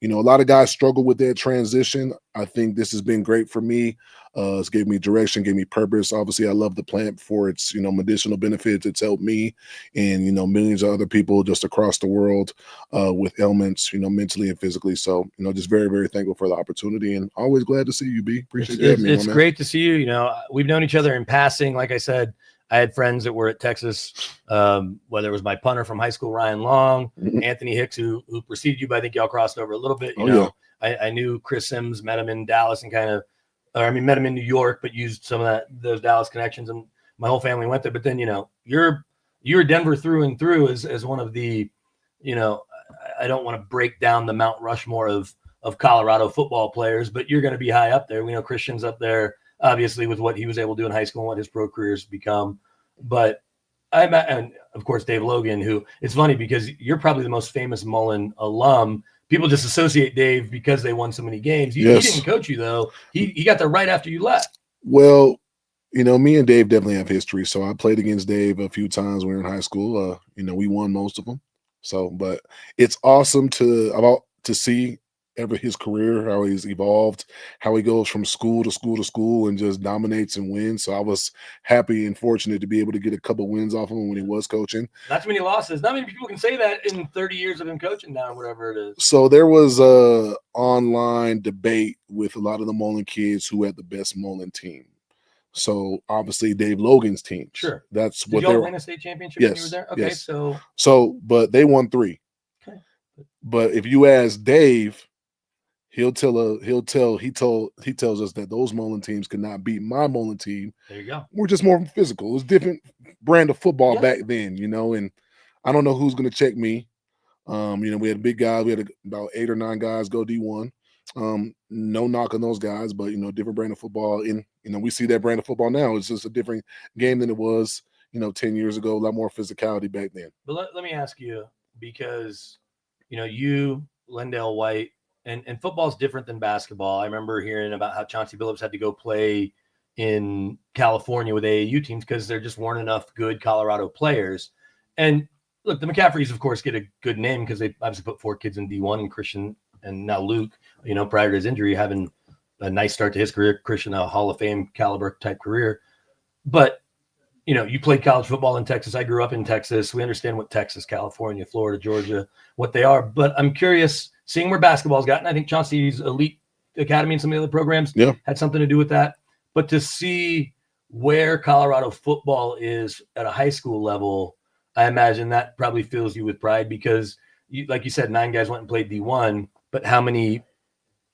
lot of guys struggle with that transition. I think this has been great for me. It's gave me direction, gave me purpose. Obviously, I love the plant for its, medicinal benefits. It's helped me and, millions of other people just across the world with ailments, mentally and physically. So, just very, very thankful for the opportunity and always glad to see you, B. Appreciate you having me. It's great to see you. We've known each other in passing. Like I said, I had friends that were at Texas, whether it was my punter from high school, Ryan Long, Anthony Hicks, who preceded you, but I think y'all crossed over a little bit. I knew Chris Sims, met him in Dallas and met him in New York, but used some of those Dallas connections, and my whole family went there. But then, you're Denver through and through as one of the, I don't want to break down the Mount Rushmore of Colorado football players, but you're going to be high up there. We know Christian's up there, obviously, with what he was able to do in high school and what his pro career's become. But and of course, Dave Logan, who it's funny because you're probably the most famous Mullen alum. People just associate Dave because they won so many games. He didn't coach you, though. He got there right after you left. Well, me and Dave definitely have history. So I played against Dave a few times when we were in high school. We won most of them. So, but it's awesome to see ever his career, how he's evolved, how he goes from school to school to school and just dominates and wins. So I was happy and fortunate to be able to get a couple wins off of him when he was coaching. Not too many losses. Not many people can say that in 30 years of him coaching now, whatever it is. So there was a online debate with a lot of the Mullen kids who had the best Mullen team. So obviously Dave Logan's team. Sure. That's Did what y'all they win a state championship when you were there? Okay, yes. so but they won 3. Okay. But if you ask Dave, he tells us that those Mullen teams could not beat my Mullen team. There you go. We're just more physical. It was a different brand of football Yeah. back then, and I don't know who's going to check me. We had a big guy. We had about 8 or 9 guys go D1. No knock on those guys, but different brand of football. And we see that brand of football now. It's just a different game than it was, 10 years ago. A lot more physicality back then. But let me ask you, because you, Lendale White, and football is different than basketball. I remember hearing about how Chauncey Billups had to go play in California with AAU teams because there just weren't enough good Colorado players. And look, the McCaffreys, of course, get a good name because they obviously put 4 kids in D1, and Christian and now Luke, prior to his injury, having a nice start to his career. Christian, a Hall of Fame caliber type career. But, you played college football in Texas. I grew up in Texas. We understand what Texas, California, Florida, Georgia, what they are. But I'm curious, seeing where basketball's gotten, I think Chauncey's elite academy and some of the other programs had something to do with that. But to see where Colorado football is at a high school level, I imagine that probably fills you with pride because, like you said, 9 guys went and played D1, but how many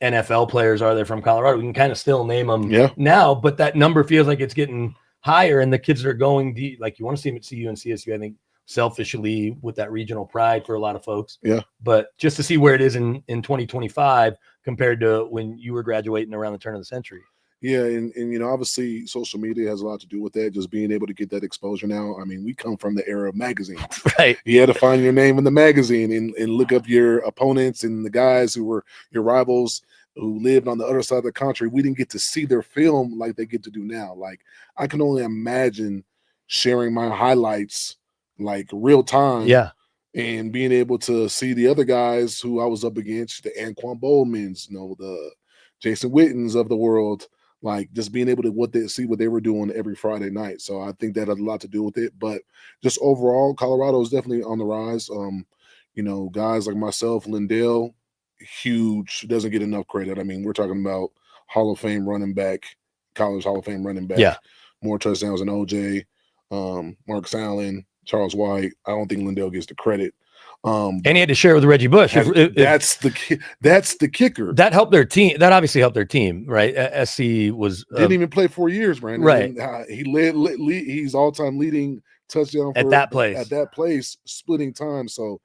NFL players are there from Colorado? We can kind of still name them now, but that number feels like it's getting higher, and the kids that are going like you want to see them at CU and CSU, I think, selfishly with that regional pride for a lot of folks. Yeah. But just to see where it is in 2025 compared to when you were graduating around the turn of the century. Yeah, and obviously social media has a lot to do with that, just being able to get that exposure now. I mean, we come from the era of magazines. Right. You had to find your name in the magazine and look up your opponents and the guys who were your rivals who lived on the other side of the country. We didn't get to see their film like they get to do now. Like, I can only imagine sharing my highlights like real time. Yeah. And being able to see the other guys who I was up against, the Anquan Bowmans, the Jason Wittens of the world, like just being able to see what they were doing every Friday night. So I think that had a lot to do with it. But just overall, Colorado is definitely on the rise. Guys like myself, Lendale, huge, doesn't get enough credit. I mean, we're talking about Hall of Fame running back, college Hall of Fame running back. Yeah. More touchdowns than OJ, Marcus Allen, Charles White. I don't think Lendale gets the credit. And he had to share with Reggie Bush. That's the kicker. That helped their team. That obviously helped their team, right? SC was didn't even play 4 years, Brandon. Right. He led he's all-time leading touchdown at that place, splitting time. So,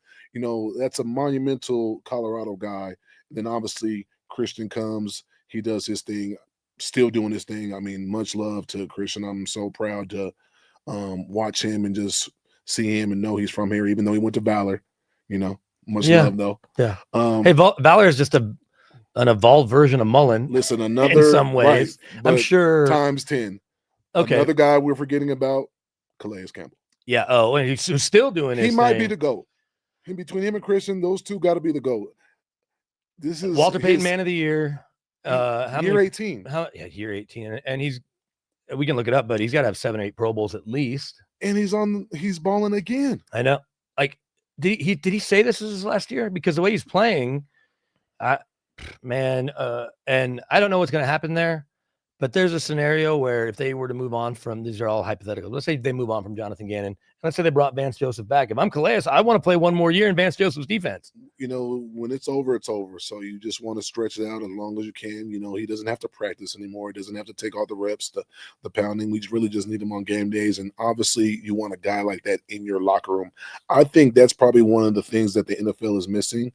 that's a monumental Colorado guy. And then obviously Christian comes, he does his thing, still doing his thing. I mean, much love to Christian. I'm so proud to watch him and just see him and know he's from here, even though he went to Valor. Much love though. Yeah. Hey, Valor is just an evolved version of Mullen. Listen, another in some ways, right, I'm sure times 10. Okay. Another guy we're forgetting about, Calais Campbell. Yeah. Oh, and he's still doing his He might thing. be the GOAT. In between him and Christian, those two got to be the GOAT. This is Walter Payton Man of the Year. Year 18. Year 18, and we can look it up, but he's got to have 7 or 8 Pro Bowls at least. And he's balling again. I know. Like, did he say this was his last year? Because the way he's playing, and I don't know what's going to happen there, but there's a scenario where if they were to move on from, these are all hypothetical. Let's say they move on from Jonathan Gannon, and let's say they brought Vance Joseph back. If I'm Calais, I want to play one more year in Vance Joseph's defense. When it's over, it's over. So you just want to stretch it out as long as you can. He doesn't have to practice anymore. He doesn't have to take all the reps, the pounding. We really just need him on game days. And obviously you want a guy like that in your locker room. I think that's probably one of the things that the NFL is missing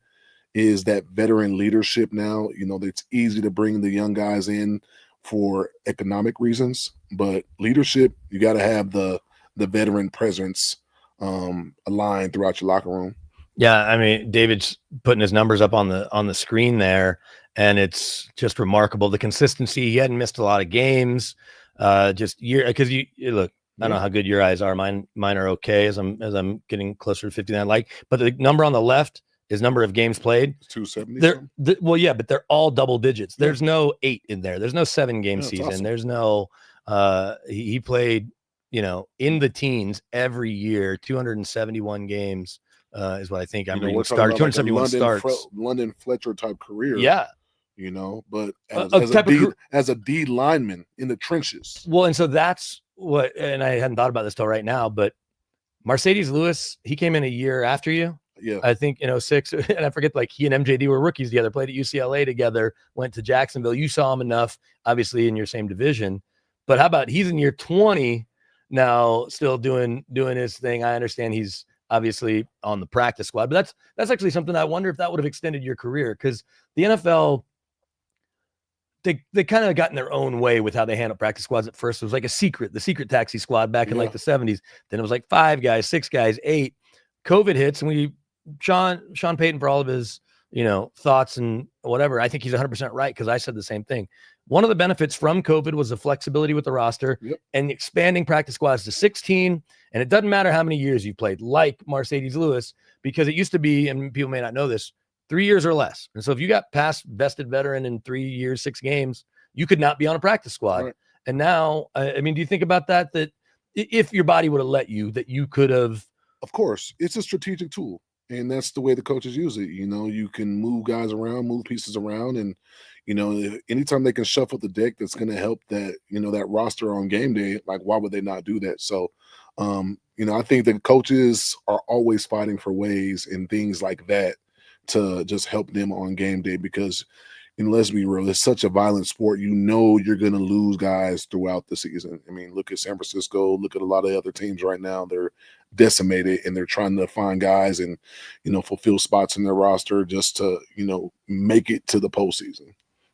is that veteran leadership now. It's easy to bring the young guys in for economic reasons, but leadership, you got to have the veteran presence aligned throughout your locker room. Yeah, I mean, David's putting his numbers up on the screen there, and it's just remarkable the consistency. He hadn't missed a lot of games, because you look. I don't know how good your eyes are. Mine are okay as I'm getting closer to 59. But the number on the left is number of games played. 270. Well, yeah, but they're all double digits. There's no 8 in there. There's no 7-game season. Awesome. There's no he played, in the teens every year. 271 games is what I think I'm reading. Started 271 starts. London Fletcher type career. Yeah. But as a D lineman in the trenches. Well, and so that's what, and I hadn't thought about this till right now, but Mercedes Lewis, he came in a year after you. Yeah. I think in 06, and I forget, like, he and MJD were rookies together, played at UCLA together, went to Jacksonville. You saw him enough, obviously, in your same division. But how about he's in year 20 now, still doing his thing. I understand he's obviously on the practice squad, but that's actually something I wonder if that would have extended your career, because the NFL, they kind of got in their own way with how they handle practice squads. At first, it was like the secret taxi squad back in like the 70s. Then it was like 5 guys, 6 guys, 8. COVID hits, and Sean Payton, for all of his, thoughts and whatever, I think he's 100% right, because I said the same thing. One of the benefits from COVID was the flexibility with the roster and expanding practice squads to 16. And it doesn't matter how many years you played, like Mercedes Lewis, because it used to be, and people may not know this, 3 years or less. And so if you got past vested veteran in 3 years, 6 games, you could not be on a practice squad. Right. And now, I mean, do you think about that if your body would have let you, that you could have? Of course, it's a strategic tool. And that's the way the coaches use it. You can move guys around, move pieces around. And, anytime they can shuffle the deck, that's going to help that, that roster on game day. Like, why would they not do that? So, I think the coaches are always fighting for ways and things like that to just help them on game day, because, let's be real, it's such a violent sport. You're going to lose guys throughout the season. I mean, look at San Francisco, look at a lot of other teams right now. They're decimated, and they're trying to find guys and, fulfill spots in their roster just to, make it to the postseason.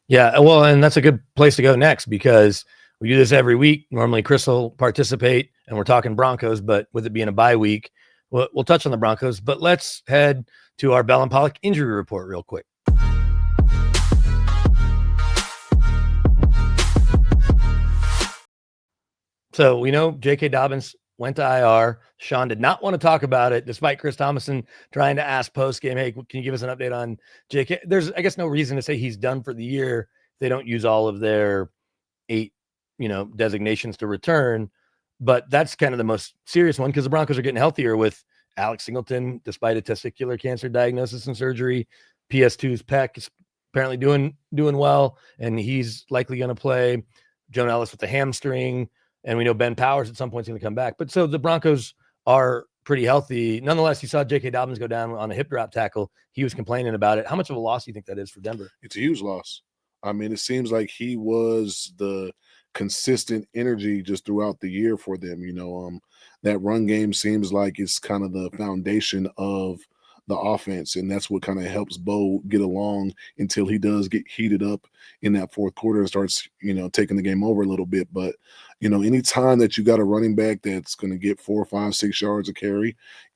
Yeah, well, and that's a good place to go next, because we do this every week. Normally Krisztal participate, and we're talking Broncos, but with it being a bye week, we'll touch on the Broncos. But let's head to our Bell and Pollock injury report real quick. So we know J.K. Dobbins went to IR. Sean did not want to talk about it, despite Chris Thomason trying to ask post-game, hey, can you give us an update on J.K.? There's, I guess, no reason to say he's done for the year. They don't use all of their 8, designations to return. But that's kind of the most serious one, because the Broncos are getting healthier with Alex Singleton, despite a testicular cancer diagnosis and surgery. PS2's pec is apparently doing well, and he's likely going to play. Joan Ellis with the hamstring. And we know Ben Powers at some point is going to come back. But so the Broncos are pretty healthy. Nonetheless, you saw J.K. Dobbins go down on a hip drop tackle. He was complaining about it. How much of a loss do you think that is for Denver? It's a huge loss. I mean, it seems like he was the consistent energy just throughout the year for them. That run game seems like it's kind of the foundation of the offense, and that's what kind of helps Bo get along until he does get heated up in that fourth quarter and starts, taking the game over a little bit. But, anytime that you got a running back that's going to get 4, 5, 6 yards a carry,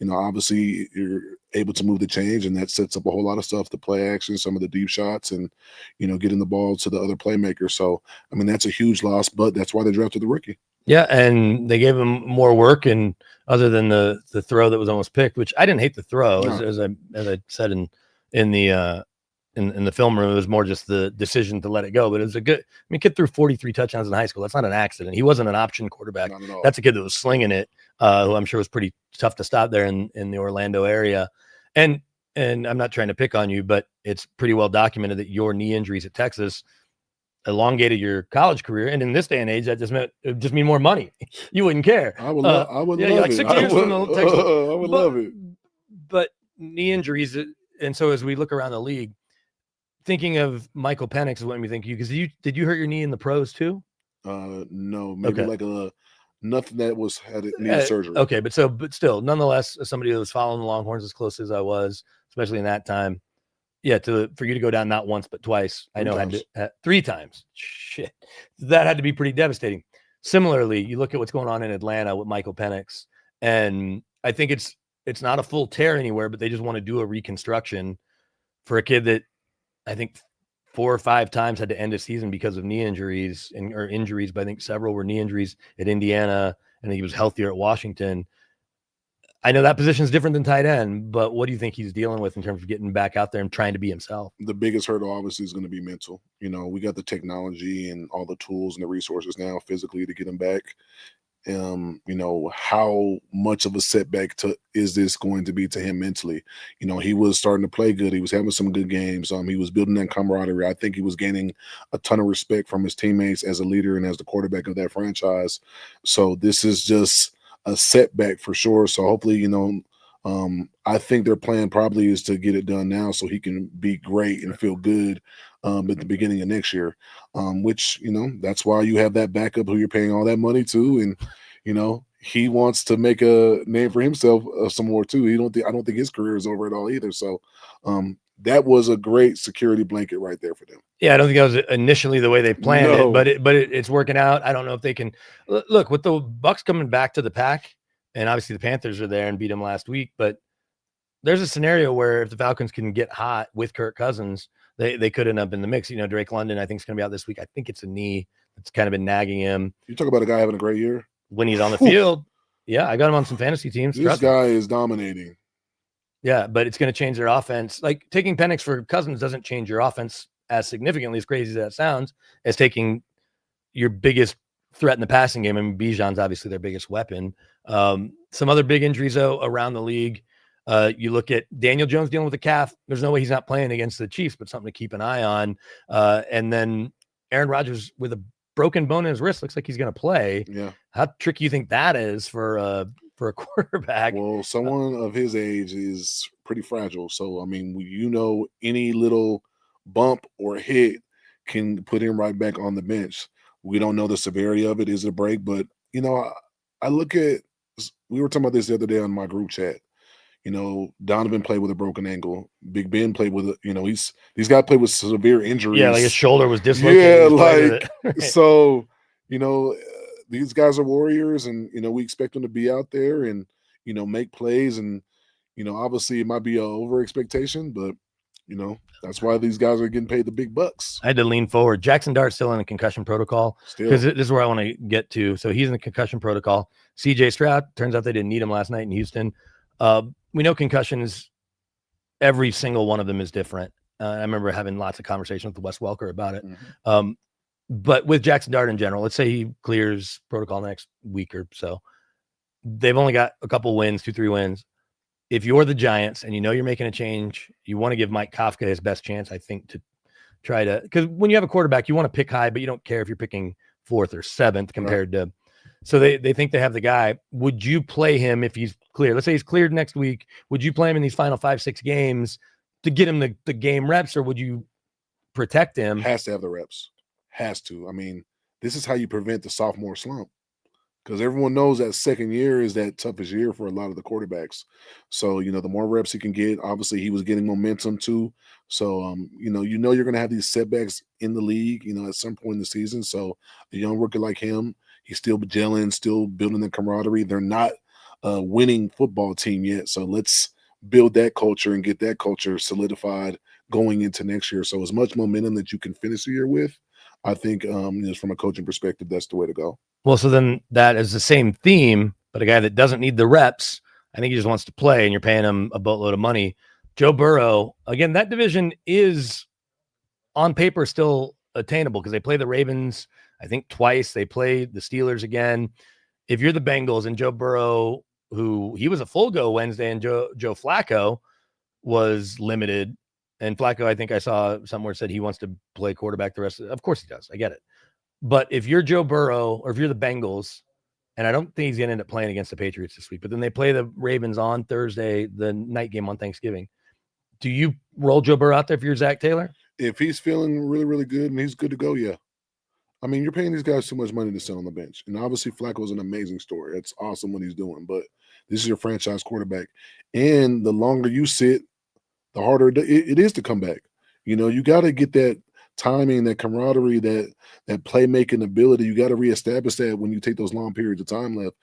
obviously you're able to move the change, and that sets up a whole lot of stuff, the play action, some of the deep shots, and, getting the ball to the other playmakers. So, I mean, that's a huge loss, but that's why they drafted the rookie. Yeah, and they gave him more work, and other than the throw that was almost picked, which I didn't hate the throw, as I said in the film room, it was more just the decision to let it go. But it was kid threw 43 touchdowns in high school. That's not an accident. He wasn't an option quarterback. Not at all. That's a kid that was slinging it, who I'm sure was pretty tough to stop there in the Orlando area. And I'm not trying to pick on you, but it's pretty well documented that your knee injuries at Texas elongated your college career, and in this day and age, that just mean more money. You wouldn't care. I would love like it. 6 years from the Texas. I would love it. But knee injuries, and so as we look around the league, thinking of Michael Penix is what we think you, because did you hurt your knee in the pros too? No, maybe nothing that was had it needed surgery. Okay, but still, nonetheless, as somebody that was following the Longhorns as close as I was, especially in that time. Yeah, for you to go down not once but twice, I know had 3 times. Shit, that had to be pretty devastating. Similarly, you look at what's going on in Atlanta with Michael Penix, and I think it's not a full tear anywhere, but they just want to do a reconstruction for a kid that I think 4 or 5 times had to end a season because of knee injuries or injuries, but I think several were knee injuries at Indiana, and he was healthier at Washington. I know that position is different than tight end, but what do you think he's dealing with in terms of getting back out there and trying to be himself? The biggest hurdle obviously is going to be mental. We got the technology and all the tools and the resources now physically to get him back. How much of a setback is this going to be to him mentally? He was starting to play good. He was having some good games. He was building that camaraderie. I think he was gaining a ton of respect from his teammates as a leader and as the quarterback of that franchise. So this is just a setback for sure. So hopefully, I think their plan probably is to get it done now so he can be great and feel good at the beginning of next year, which, that's why you have that backup who you're paying all that money to. And, he wants to make a name for himself some more too. I don't think his career is over at all either. So that was a great security blanket right there for them. Yeah, I don't think that was initially the way they planned it, but it's working out. I don't know if they can look with the Bucs coming back to the pack, and obviously the Panthers are there and beat them last week. But there's a scenario where if the Falcons can get hot with Kirk Cousins, they could end up in the mix. Drake London, I think, is going to be out this week. I think it's a knee that's kind of been nagging him. You talk about a guy having a great year when he's on the field. Yeah, I got him on some fantasy teams. This guy is dominating. Yeah, but it's going to change their offense. Like taking Penix for Cousins doesn't change your offense as significantly, as crazy as that sounds, as taking your biggest threat in the passing game. I mean, Bijan's obviously their biggest weapon. Some other big injuries, though, around the league. You look at Daniel Jones dealing with a calf. There's no way he's not playing against the Chiefs, but something to keep an eye on. And then Aaron Rodgers with a broken bone in his wrist looks like he's going to play. Yeah. How tricky you think that is for a quarterback? Well, someone of his age is pretty fragile. So, I mean, any little bump or hit can put him right back on the bench. We don't know the severity of it. Is it a break? But, I look at – we were talking about this the other day on my group chat. Donovan played with a broken ankle. Big Ben played with these guys play with severe injuries. Yeah, like his shoulder was dislocated. Yeah, so, these guys are warriors, and, we expect them to be out there and, make plays. And, obviously it might be an over expectation, but, that's why these guys are getting paid the big bucks. I had to lean forward. Jackson Dart's still in the concussion protocol because this is where I want to get to. So he's in the concussion protocol. CJ Stroud, turns out they didn't need him last night in Houston. We know concussions, every single one of them is different. I remember having lots of conversations with Wes Welker about it. Mm-hmm. But with Jackson Dart in general, let's say he clears protocol next week or so. They've only got a couple wins, 2-3 wins. If you're the Giants and you're making a change, you want to give Mike Kafka his best chance, I think, to try to – because when you have a quarterback, you want to pick high, but you don't care if you're picking 4th or 7th compared to – so they think they have the guy. Would you play him if he's clear? Let's say he's cleared next week. Would you play him in these final 5-6 games to get him the game reps, or would you protect him? Has to have the reps. Has to. I mean, this is how you prevent the sophomore slump, because everyone knows that second year is that toughest year for a lot of the quarterbacks. So, the more reps he can get, obviously he was getting momentum too. So, you're going to have these setbacks in the league, at some point in the season. So a young rookie like him, he's still gelling, still building the camaraderie. They're not a winning football team yet. So let's build that culture and get that culture solidified going into next year. So as much momentum that you can finish the year with, I think just from a coaching perspective, that's the way to go. Well, so then that is the same theme, but a guy that doesn't need the reps, I think he just wants to play, and you're paying him a boatload of money. Joe Burrow, again, that division is on paper still attainable because they play the Ravens, I think, twice. They play the Steelers again. If you're the Bengals and Joe Burrow, who he was a full go Wednesday, and Joe Flacco was limited. And Flacco, I think I saw somewhere said he wants to play quarterback the rest of course he does. I get it. But if you're Joe Burrow or if you're the Bengals, and I don't think he's going to end up playing against the Patriots this week, but then they play the Ravens on Thursday, the night game on Thanksgiving. Do you roll Joe Burrow out there if you're Zach Taylor? If he's feeling really, really good and he's good to go, yeah. I mean, you're paying these guys too much money to sit on the bench. And obviously Flacco's an amazing story. It's awesome what he's doing, but this is your franchise quarterback. And the longer you sit, the harder it is to come back. You got to get that timing, that camaraderie, that playmaking ability. You got to reestablish that when you take those long periods of time left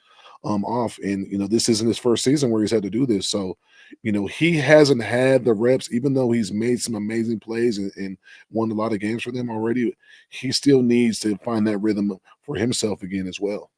off. And, this isn't his first season where he's had to do this. So, he hasn't had the reps, even though he's made some amazing plays and won a lot of games for them already. He still needs to find that rhythm for himself again as well.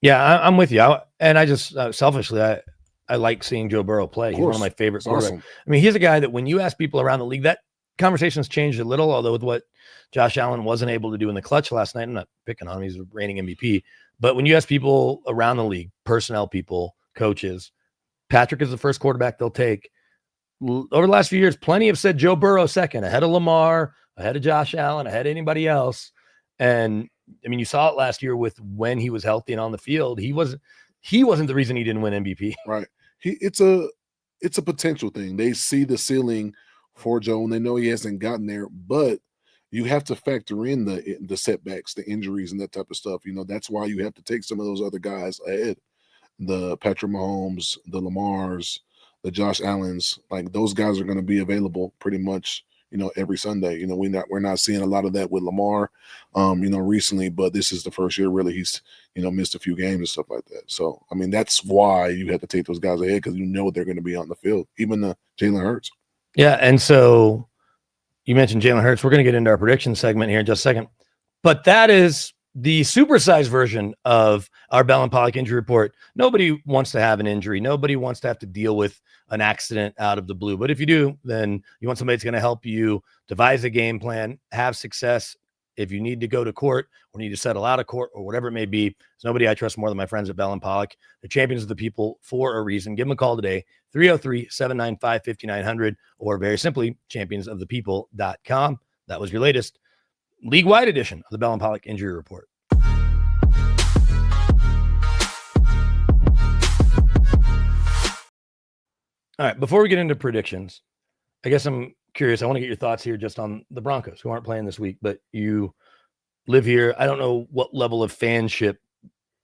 Yeah, I'm with you. I just selfishly, I I like seeing Joe Burrow play. He's one of my favorite quarterbacks. Awesome. I mean, he's a guy that when you ask people around the league, that conversation's changed a little, although with what Josh Allen wasn't able to do in the clutch last night, I'm not picking on him. He's a reigning MVP. But when you ask people around the league, personnel people, coaches, Patrick is the first quarterback they'll take. Over the last few years, plenty have said Joe Burrow second, ahead of Lamar, ahead of Josh Allen, ahead of anybody else. And I mean, you saw it last year with when he was healthy and on the field. He wasn't the reason he didn't win MVP. Right. It's a potential thing. They see the ceiling for Joe and they know he hasn't gotten there, but you have to factor in the setbacks, the injuries, and that type of stuff. You know, that's why you have to take some of those other guys ahead. The Patrick Mahomes, the Lamars, the Josh Allens, like those guys are going to be available pretty much, you know, every Sunday. You know, we're not seeing a lot of that with Lamar, you know, recently, but this is the first year really he's, you know, missed a few games and stuff like that. So, I mean, that's why you have to take those guys ahead because you know they're going to be on the field, even Jalen Hurts. Yeah, and so you mentioned Jalen Hurts. We're going to get into our prediction segment here in just a second, but that is the supersized version of our Bell and Pollock injury report. Nobody wants to have an injury. Nobody wants to have to deal with an accident out of the blue. But if you do, then you want somebody that's going to help you devise a game plan, have success. If you need to go to court or need to settle out of court or whatever it may be, there's nobody I trust more than my friends at Bell and Pollock. The champions of the people for a reason. Give them a call today, 303-795-5900, or very simply, championsofthepeople.com. That was your latest league-wide edition of the Bell and Pollock Injury Report. All right, before we get into predictions, I guess I'm curious. I want to get your thoughts here just on the Broncos, who aren't playing this week, but you live here. I don't know what level of fanship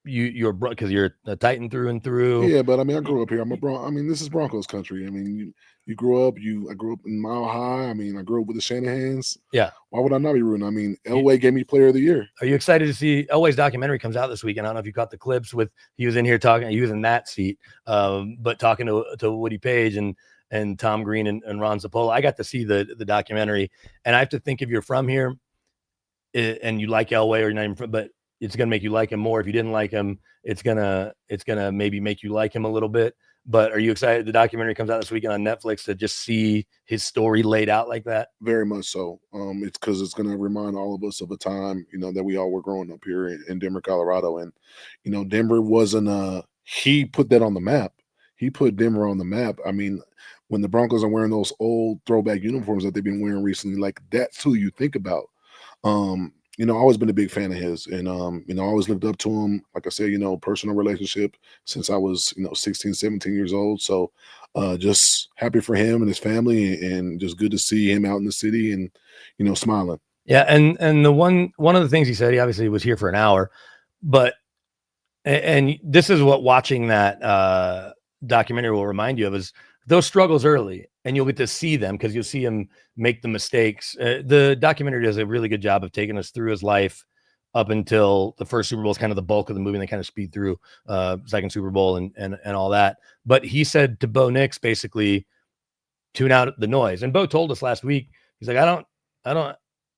you're because you're a Titan through and through. Yeah, but I mean, I grew up here. This is Broncos country. I mean, you grew up. I grew up in Mile High. I mean, I grew up with the Shanahans. Yeah. Why would I not be rooting? I mean, Elway gave me Player of the Year. Are you excited to see Elway's documentary comes out this weekend? I don't know if you caught the clips with he was in here talking. He was in that seat, but talking to Woody Page and Tom Green and Ron Zapola. I got to see the documentary, and I have to think if you're from here and you like Elway, or you're not even from, but it's going to make you like him more. If you didn't like him, it's gonna maybe make you like him a little bit. But are you excited? The documentary comes out this weekend on Netflix to just see his story laid out like that. Very much so. It's because it's going to remind all of us of a time, you know, that we all were growing up here in Denver, Colorado, and you know, Denver wasn't. He put that on the map. He put Denver on the map. I mean, when the Broncos are wearing those old throwback uniforms that they've been wearing recently, like that's who you think about. You know, I've always been a big fan of his, and you know, I always looked up to him. Like I said, you know, personal relationship since I was, you know, 16, 17 years old. So just happy for him and his family, and just good to see him out in the city and, you know, smiling. Yeah, and the one of the things he said, he obviously was here for an hour, but and this is what watching that documentary will remind you of, is those struggles early, and you'll get to see them because you'll see him make the mistakes. The documentary does a really good job of taking us through his life up until the first Super Bowl is kind of the bulk of the movie. And they kind of speed through second Super Bowl and all that. But he said to Bo Nix, basically, tune out the noise. And Bo told us last week, he's like, I don't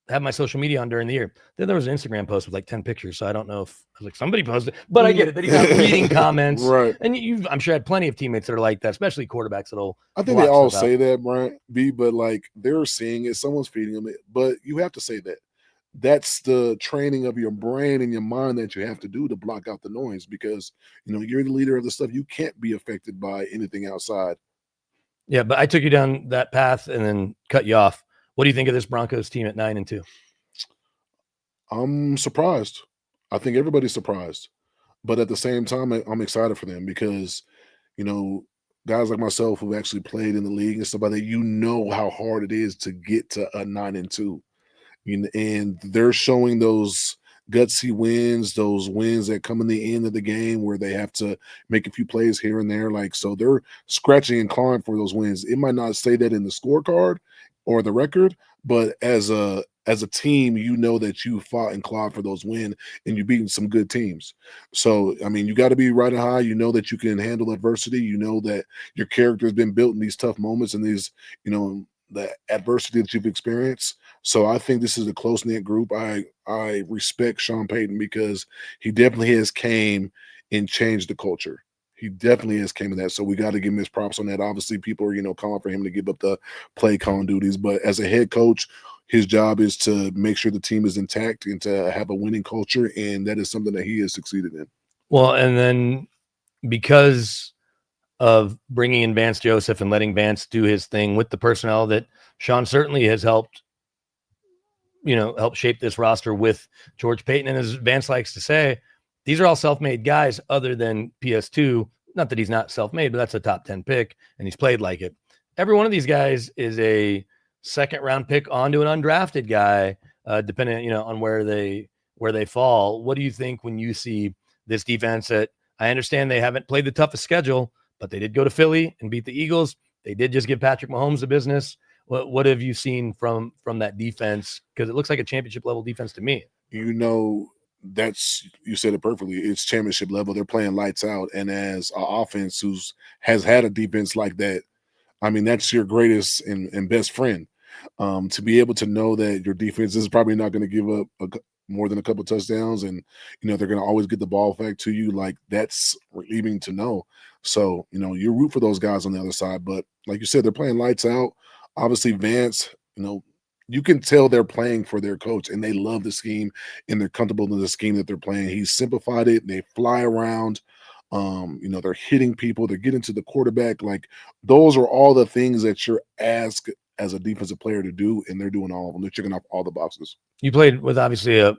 have my social media on during the year. Then there was an Instagram post with like 10 pictures. So I don't know if I was like, somebody posted, but I get it that he's not reading comments. Right. And I'm sure had plenty of teammates that are like that, especially quarterbacks that'll. I think they all say that, Brian B, but like they're seeing it, someone's feeding them it. But you have to say that. That's the training of your brain and your mind that you have to do to block out the noise, because you know you're the leader of the stuff. You can't be affected by anything outside. Yeah, but I took you down that path and then cut you off. What do you think of this Broncos team at 9-2? I'm surprised. I think everybody's surprised, but at the same time, I'm excited for them because, you know, guys like myself who actually played in the league and stuff like that, you know how hard it is to get to a 9-2, and they're showing those gutsy wins, those wins that come in the end of the game where they have to make a few plays here and there. Like, so they're scratching and clawing for those wins. It might not say that in the scorecard or the record, but as a team, you know that you fought and clawed for those wins and you're beating some good teams. So, I mean, you got to be riding high. You know that you can handle adversity. You know that your character has been built in these tough moments and these, you know, the adversity that you've experienced. So I think this is a close-knit group. I respect Sean Payton because he definitely has came and changed the culture. He definitely is came in that. So we got to give him his props on that. Obviously, people are, calling for him to give up the play calling duties. But as a head coach, his job is to make sure the team is intact and to have a winning culture. And that is something that he has succeeded in. Well, and then because of bringing in Vance Joseph and letting Vance do his thing with the personnel that Sean certainly has helped, help shape this roster with George Payton. And as Vance likes to say, these are all self-made guys other than PS2. Not that he's not self-made, but that's a top 10 pick, and he's played like it. Every one of these guys is a second-round pick onto an undrafted guy, depending, on where they fall. What do you think when you see this defense? That I understand they haven't played the toughest schedule, but they did go to Philly and beat the Eagles. They did just give Patrick Mahomes the business. What have you seen from that defense? Because it looks like a championship level defense to me. You said it perfectly. It's championship level. They're playing lights out. And as an offense has had a defense like that, I mean, that's your greatest and best friend. To be able to know that your defense is probably not going to give up more than a couple touchdowns, and they're going to always get the ball back to you, like that's relieving to know. So you root for those guys on the other side. But like you said, they're playing lights out. Obviously, Vance, you can tell they're playing for their coach, and they love the scheme, and they're comfortable in the scheme that they're playing. He's simplified it. They fly around. They're hitting people. They're getting to the quarterback. Like, those are all the things that you're asked as a defensive player to do, and they're doing all of them. They're checking off all the boxes. You played with obviously a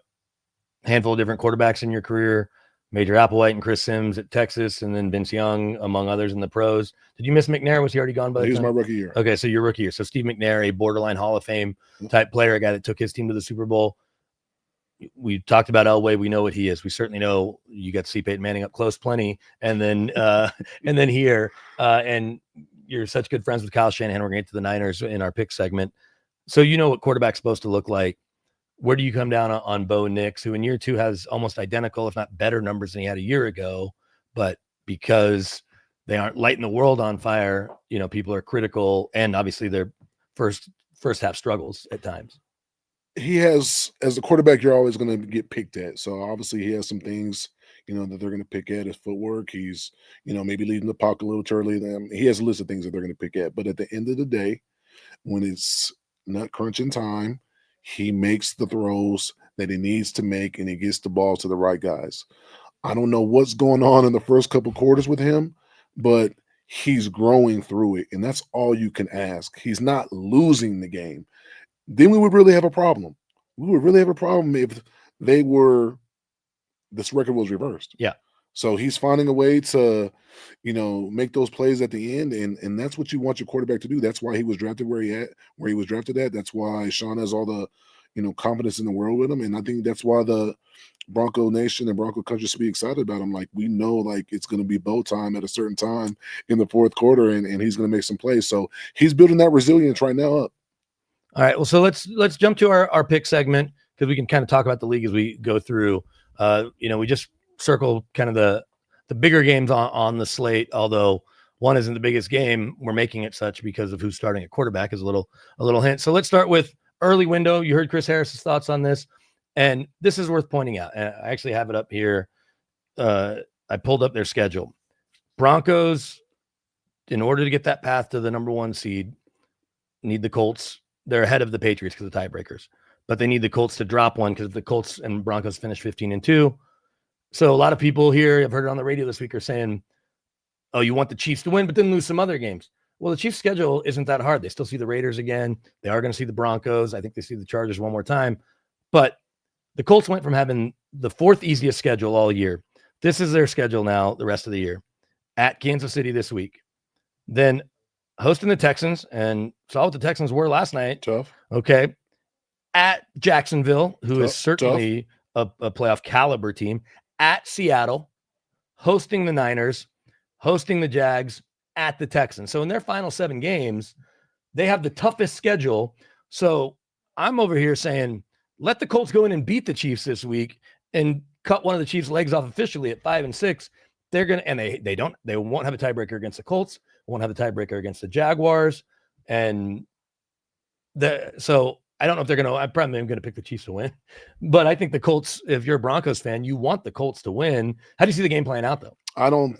handful of different quarterbacks in your career. Major Applewhite and Chris Sims at Texas, and then Vince Young, among others, in the pros. Did you miss McNair? Was he already gone by the time? He was my rookie year. Okay, so your rookie year. So Steve McNair, a borderline Hall of Fame type player, a guy that took his team to the Super Bowl. We talked about Elway. We know what he is. We certainly know you got to see Peyton Manning up close plenty. And then here, and you're such good friends with Kyle Shanahan. We're going to get to the Niners in our pick segment. So you know what quarterback's supposed to look like. Where do you come down on Bo Nix, who in year 2 has almost identical, if not better numbers than he had a year ago, but because they aren't lighting the world on fire, people are critical, and obviously their first half struggles at times. He has, as a quarterback, you're always going to get picked at. So obviously he has some things, that they're going to pick at. His footwork, he's, maybe leaving the pocket a little too early. He has a list of things that they're going to pick at. But at the end of the day, when it's nut crunching time, he makes the throws that he needs to make, and he gets the ball to the right guys. I don't know what's going on in the first couple quarters with him, but he's growing through it, and that's all you can ask. He's not losing the game. Then we would really have a problem. We would really have a problem if this record was reversed. Yeah. So he's finding a way to, make those plays at the end, and that's what you want your quarterback to do. That's why he was drafted where he was drafted at. That's why Sean has all the, confidence in the world with him, and I think that's why the Bronco Nation and Bronco Country should be excited about him. Like, we know, like, it's going to be bow time at a certain time in the fourth quarter, and he's going to make some plays. So he's building that resilience right now up. All right. Well, so let's jump to our pick segment, because we can kind of talk about the league as we go through. We just circle kind of the bigger games on the slate, although one isn't the biggest game. We're making it such because of who's starting at quarterback is a little hint. So let's start with early window. You heard Chris Harris's thoughts on this, and this is worth pointing out. And I actually have it up here. I pulled up their schedule. Broncos, in order to get that path to the number 1 seed, need the Colts. They're ahead of the Patriots because of tiebreakers, but they need the Colts to drop one because the Colts and Broncos finished 15-2. So a lot of people here, I've heard it on the radio this week, are saying, oh, you want the Chiefs to win, but then lose some other games. Well, the Chiefs' schedule isn't that hard. They still see the Raiders again. They are going to see the Broncos. I think they see the Chargers one more time. But the Colts went from having the 4th easiest schedule all year. This is their schedule now the rest of the year. At Kansas City this week. Then hosting the Texans, and saw what the Texans were last night. Tough. Okay. At Jacksonville, who is certainly a playoff caliber team. At Seattle, hosting the Niners, hosting the Jags, at the Texans. So in their final 7 games, they have the toughest schedule. So I'm over here saying, let the Colts go in and beat the Chiefs this week and cut one of the Chiefs' legs off officially at 5-6. They're going to, and they won't have a tiebreaker against the Colts, won't have a tiebreaker against the Jaguars. And so I don't know if they're going to, I probably am going to pick the Chiefs to win, but I think the Colts, if you're a Broncos fan, you want the Colts to win. How do you see the game playing out though? I don't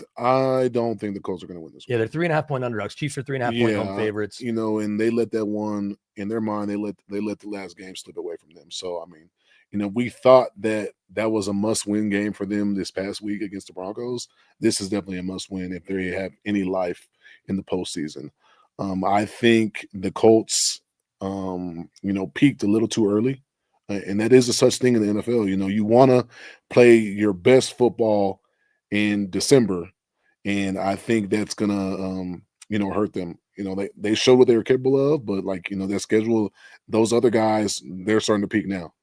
think the Colts are going to win this. Yeah, they're 3.5-point underdogs. Chiefs are 3.5-point home favorites. You know, and they let that one in their mind. They let the last game slip away from them. So I mean, you know, we thought that was a must-win game for them this past week against the Broncos. This is definitely a must-win if they have any life in the postseason. I think the Colts, you know, peaked a little too early, and that is a such thing in the NFL. You know, you want to play your best football in December, and I think that's gonna you know, hurt them. You know, they showed what they were capable of, but like, you know, their schedule, those other guys, they're starting to peak now.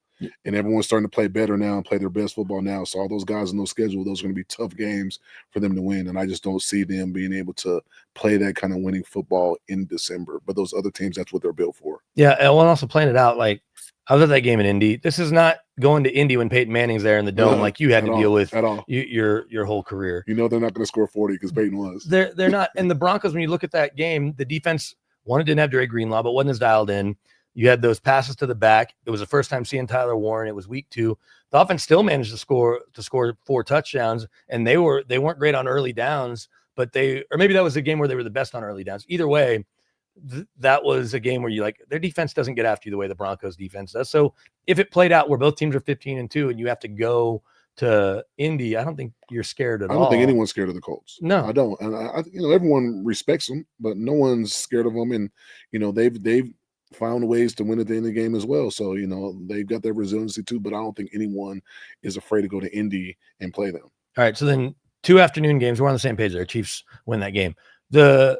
And everyone's starting to play better now and play their best football now. So all those guys in those schedule, those are going to be tough games for them to win. And I just don't see them being able to play that kind of winning football in December. But those other teams, that's what they're built for. Yeah, and also playing it out, like I was at that game in Indy. This is not going to Indy when Peyton Manning's there in the dome like you had to deal with at all. Your whole career. You know they're not going to score 40 because Peyton was. They're not. And the Broncos, when you look at that game, the defense, one, it didn't have Dre Greenlaw, but wasn't as dialed in. You had those passes to the back. It was the first time seeing Tyler Warren. It was week 2. The offense still managed to score 4 touchdowns, and they weren't great on early downs, but or maybe that was a game where they were the best on early downs. Either way, that was a game where you like their defense doesn't get after you the way the Broncos defense does. So if it played out where both teams are 15-2 and you have to go to Indy, I don't think you're scared at all. I don't think anyone's scared of the Colts. No, I don't. And I you know, everyone respects them, but no one's scared of them. And you know, they've found ways to win at the end of the game as well. So, you know, they've got their resiliency too, but I don't think anyone is afraid to go to Indy and play them. All right. So then 2 afternoon games, we're on the same page there. Chiefs win that game. The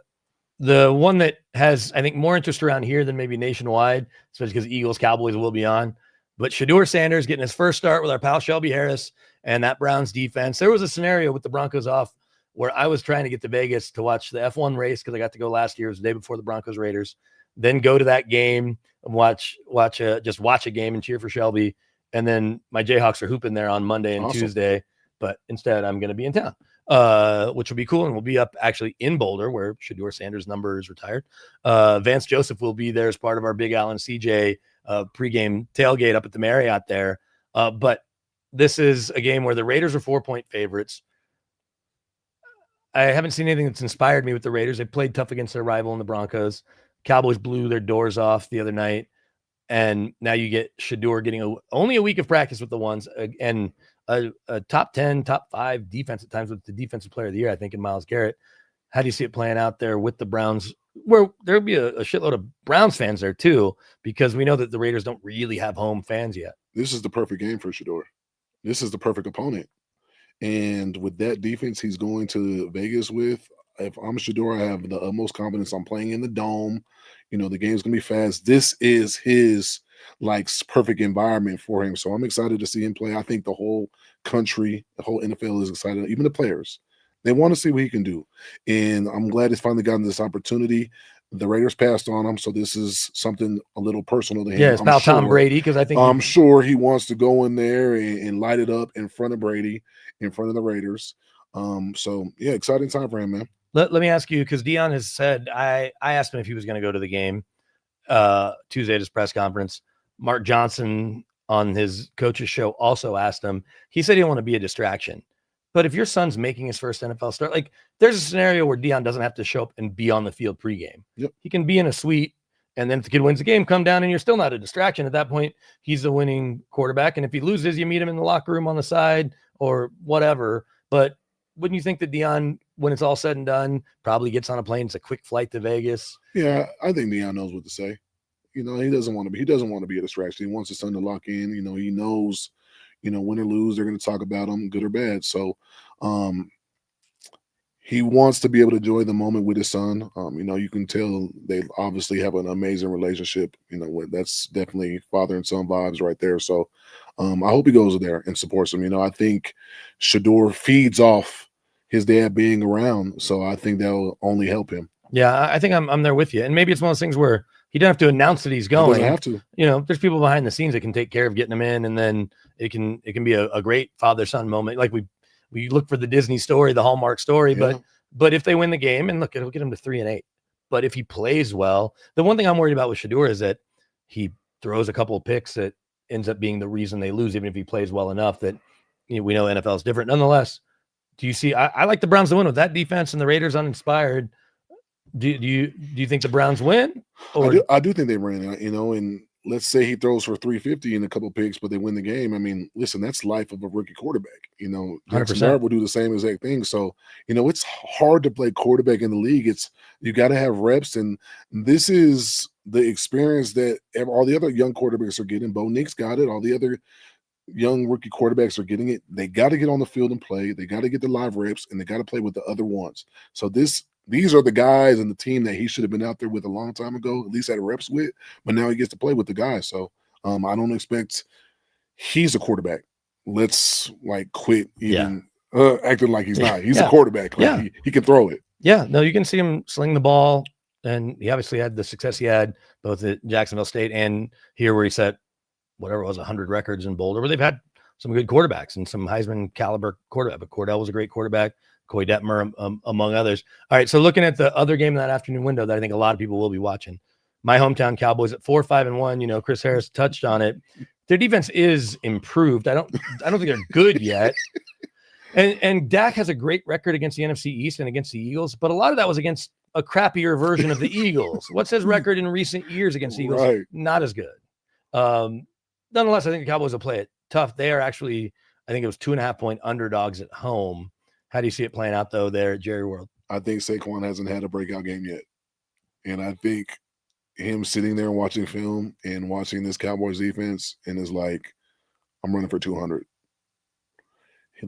one that has, I think, more interest around here than maybe nationwide, especially because Eagles, Cowboys will be on, but Shedeur Sanders getting his first start with our pal Shelby Harris and that Browns defense. There was a scenario with the Broncos off where I was trying to get to Vegas to watch the F1 race because I got to go last year. It was the day before the Broncos Raiders. Then go to that game and just watch a game and cheer for Shelby. And then my Jayhawks are hooping there on Monday and Tuesday, but instead I'm going to be in town, which will be cool. And we'll be up actually in Boulder where Shedeur Sanders' number is retired. Vance Joseph will be there as part of our Big Al and CJ pregame tailgate up at the Marriott there. But this is a game where the Raiders are 4-point favorites. I haven't seen anything that's inspired me with the Raiders. They played tough against their rival in the Broncos. Cowboys blew their doors off the other night, and now you get Shedeur getting only a week of practice with the ones and a top 10, top 5 defense at times with the defensive player of the year, I think, in Myles Garrett. How do you see it playing out there with the Browns, where there'll be a shitload of Browns fans there too, because we know that the Raiders don't really have home fans yet. This is the perfect game for Shedeur. This is the perfect opponent. And with that defense he's going to Vegas with, if I'm Shedeur, I have the utmost confidence. I'm playing in the dome. You know, the game's going to be fast. This is his, like, perfect environment for him. So I'm excited to see him play. I think the whole country, the whole NFL is excited, even the players. They want to see what he can do. And I'm glad he's finally gotten this opportunity. The Raiders passed on him, so this is something a little personal to him. Yeah, it's about Tom Brady, because I think I'm sure he wants to go in there and light it up in front of Brady, in front of the Raiders. So, yeah, exciting time for him, man. Let me ask you, because Dion has said, I asked him if he was going to go to the game Tuesday at his press conference. Mark Johnson on his coach's show also asked him. He said he didn't want to be a distraction. But if your son's making his first NFL start, like there's a scenario where Dion doesn't have to show up and be on the field pregame. Yep. He can be in a suite, and then if the kid wins the game, come down and you're still not a distraction. At that point, he's the winning quarterback. And if he loses, you meet him in the locker room on the side or whatever. But wouldn't you think that Dion, when it's all said and done, probably gets on a plane? It's a quick flight to Vegas. Yeah, I think Dion knows what to say. You know, he doesn't want to be a distraction. He wants his son to lock in. You know, he knows, you know, win or lose, they're going to talk about him, good or bad. So he wants to be able to enjoy the moment with his son. You know, you can tell they obviously have an amazing relationship. You know, that's definitely father and son vibes right there. So I hope he goes there and supports him. You know, I think Shedeur feeds off his dad being around. So I think that will only help him. Yeah, I think I'm there with you. And maybe it's one of those things where he doesn't have to announce that he's going. He doesn't have to. You know, there's people behind the scenes that can take care of getting him in, and then it can be a great father-son moment. Like we look for the Disney story, the Hallmark story, Yeah. but if they win the game, and look, it'll get him to 3-8. But if he plays well, the one thing I'm worried about with Shedeur is that he throws a couple of picks that ends up being the reason they lose, even if he plays well enough that we know NFL is different. Nonetheless, do you see? I like the Browns to win with that defense and the Raiders uninspired. Do you think the Browns win? Or I do think they win. And let's say he throws for 350 and a couple picks, but they win the game. I mean, listen, that's life of a rookie quarterback. Jackson 100%. Dart will do the same exact thing. So, it's hard to play quarterback in the league. You got to have reps, and this is the experience that all the other young quarterbacks are getting. Bo Nix got it. All the other young rookie quarterbacks are getting it. They got to get on the field and play. They got to get the live reps, and they got to play with the other ones. So these are the guys and the team that he should have been out there with a long time ago, at least had reps with, but now he gets to play with the guys. So I don't expect he's a quarterback. Let's quit even acting like he's not. He's a quarterback. He can throw it. Yeah, no, you can see him sling the ball, and he obviously had the success he had both at Jacksonville State and here where he set whatever it was 100 records in Boulder, where they've had some good quarterbacks and some Heisman caliber quarterback. But Cordell was a great quarterback. Coy Detmer, among others. All right, so looking at the other game in that afternoon window that I think a lot of people will be watching, my hometown Cowboys at 4-5-1. Chris Harris touched on it. Their defense is improved. I don't think they're good yet. And Dak has a great record against the NFC East and against the Eagles, but a lot of that was against a crappier version of the Eagles. What's his record in recent years against the Eagles? Right. Not as good. Nonetheless, I think the Cowboys will play it tough. They are actually, I think it was 2.5-point underdogs at home. How do you see it playing out, though, there at Jerry World? I think Saquon hasn't had a breakout game yet. And I think him sitting there watching film and watching this Cowboys defense and is like, I'm running for 200.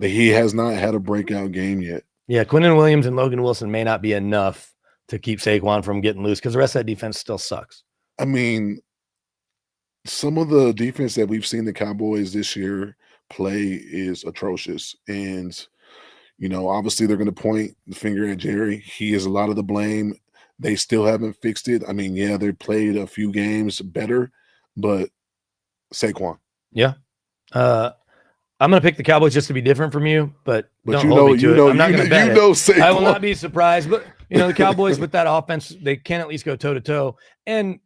He has not had a breakout game yet. Yeah, Quinnen Williams and Logan Wilson may not be enough to keep Saquon from getting loose because the rest of that defense still sucks. I mean, some of the defense that we've seen the Cowboys this year play is atrocious. And obviously they're going to point the finger at Jerry. He has a lot of the blame. They still haven't fixed it. I mean, yeah, they played a few games better, but Saquon. Yeah. I'm going to pick the Cowboys just to be different from you, but don't hold me to it. I'm not going to bet it. I will not be surprised, but the Cowboys with that offense, they can at least go toe to toe. And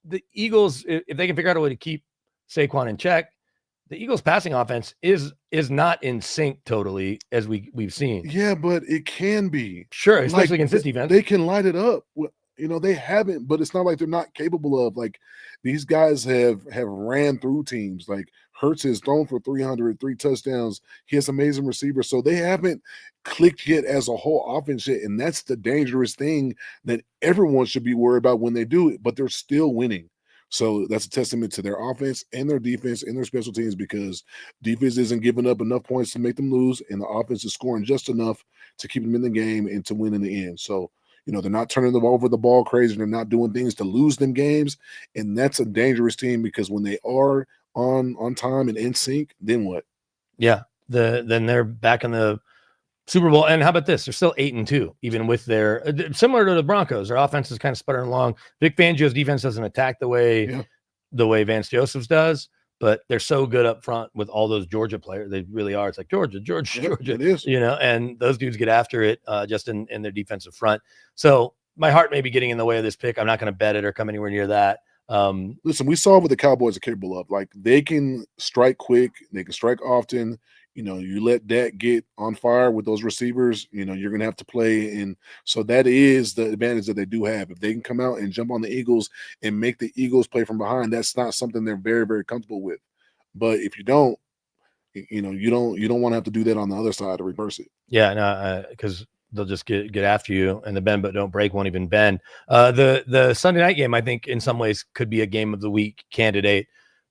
the Eagles, if they can figure out a way to keep Saquon in check, the Eagles passing offense is not in sync totally as we've seen. Yeah, but it can be. Sure, especially against this defense. They can light it up. They haven't, but it's not like they're not capable of. These guys have ran through teams. Hurts has thrown for 300, 3 touchdowns. He has amazing receivers. So they haven't clicked yet as a whole offense yet. And that's the dangerous thing that everyone should be worried about when they do it, but they're still winning. So that's a testament to their offense and their defense and their special teams, because defense isn't giving up enough points to make them lose, and the offense is scoring just enough to keep them in the game and to win in the end. So, they're not turning them over the ball crazy. They're not doing things to lose them games, and that's a dangerous team because when they are on time and in sync, then what? Yeah, then they're back in the Super Bowl. And how about this? They're still 8-2, even with their similar to the Broncos. Their offense is kind of sputtering along. Vic Fangio's defense doesn't attack the way Vance Joseph's does, but they're so good up front with all those Georgia players. They really are. It's like Georgia. It is. And those dudes get after it just in their defensive front. So my heart may be getting in the way of this pick. I'm not going to bet it or come anywhere near that. Listen, we saw what the Cowboys are capable of. They can strike quick. They can strike often. You let Dak get on fire with those receivers, you're going to have to play. And so that is the advantage that they do have. If they can come out and jump on the Eagles and make the Eagles play from behind, that's not something they're very, very comfortable with. But if you don't, you don't want to have to do that on the other side to reverse it. Yeah, no, because they'll just get after you, and the bend but don't break won't even bend. The Sunday night game, I think, in some ways could be a game of the week candidate.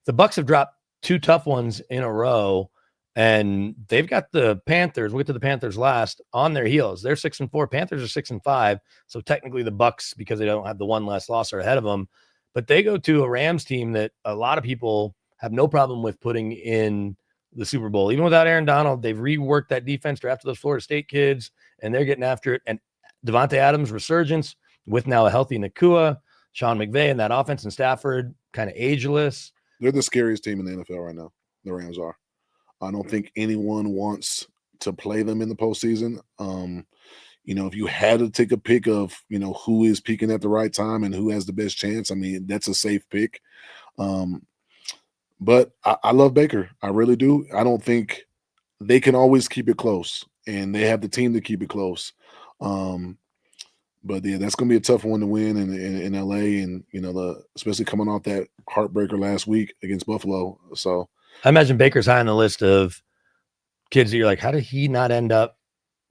The Bucs have dropped 2 tough ones in a row. And they've got the Panthers. We'll get to the Panthers last on their heels. They're 6-4. Panthers are 6-5. So technically the Bucs, because they don't have the one less loss, are ahead of them. But they go to a Rams team that a lot of people have no problem with putting in the Super Bowl. Even without Aaron Donald, they've reworked that defense, drafted those Florida State kids, and they're getting after it. And Devontae Adams' resurgence with now a healthy Nakua, Sean McVay, and that offense, and Stafford kind of ageless. They're the scariest team in the NFL right now. The Rams are. I don't think anyone wants to play them in the postseason. If you had to take a pick of, who is peaking at the right time and who has the best chance, I mean, that's a safe pick. But I love Baker. I really do. I don't think they can always keep it close, and they have the team to keep it close. But yeah, that's going to be a tough one to win in LA, and especially coming off that heartbreaker last week against Buffalo. So I imagine Baker's high on the list of kids that you're like, how did he not end up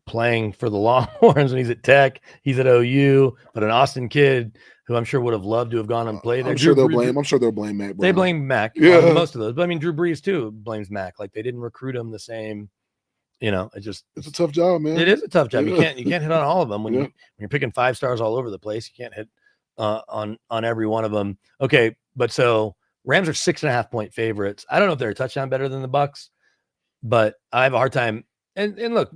playing for the Longhorns when he's at Tech? He's at OU, but an Austin kid who I'm sure would have loved to have gone and played there. I'm sure they'll blame Mac. They blame Mac. Yeah, most of those. But I mean, Drew Brees too blames Mac. Like they didn't recruit him the same. It's a tough job, man. It is a tough job. Yeah. You can't hit on all of them when you're picking 5 stars all over the place. You can't hit on every one of them. Okay, but so Rams are 6.5-point favorites. I don't know if they're a touchdown better than the Bucs, but I have a hard time. And look,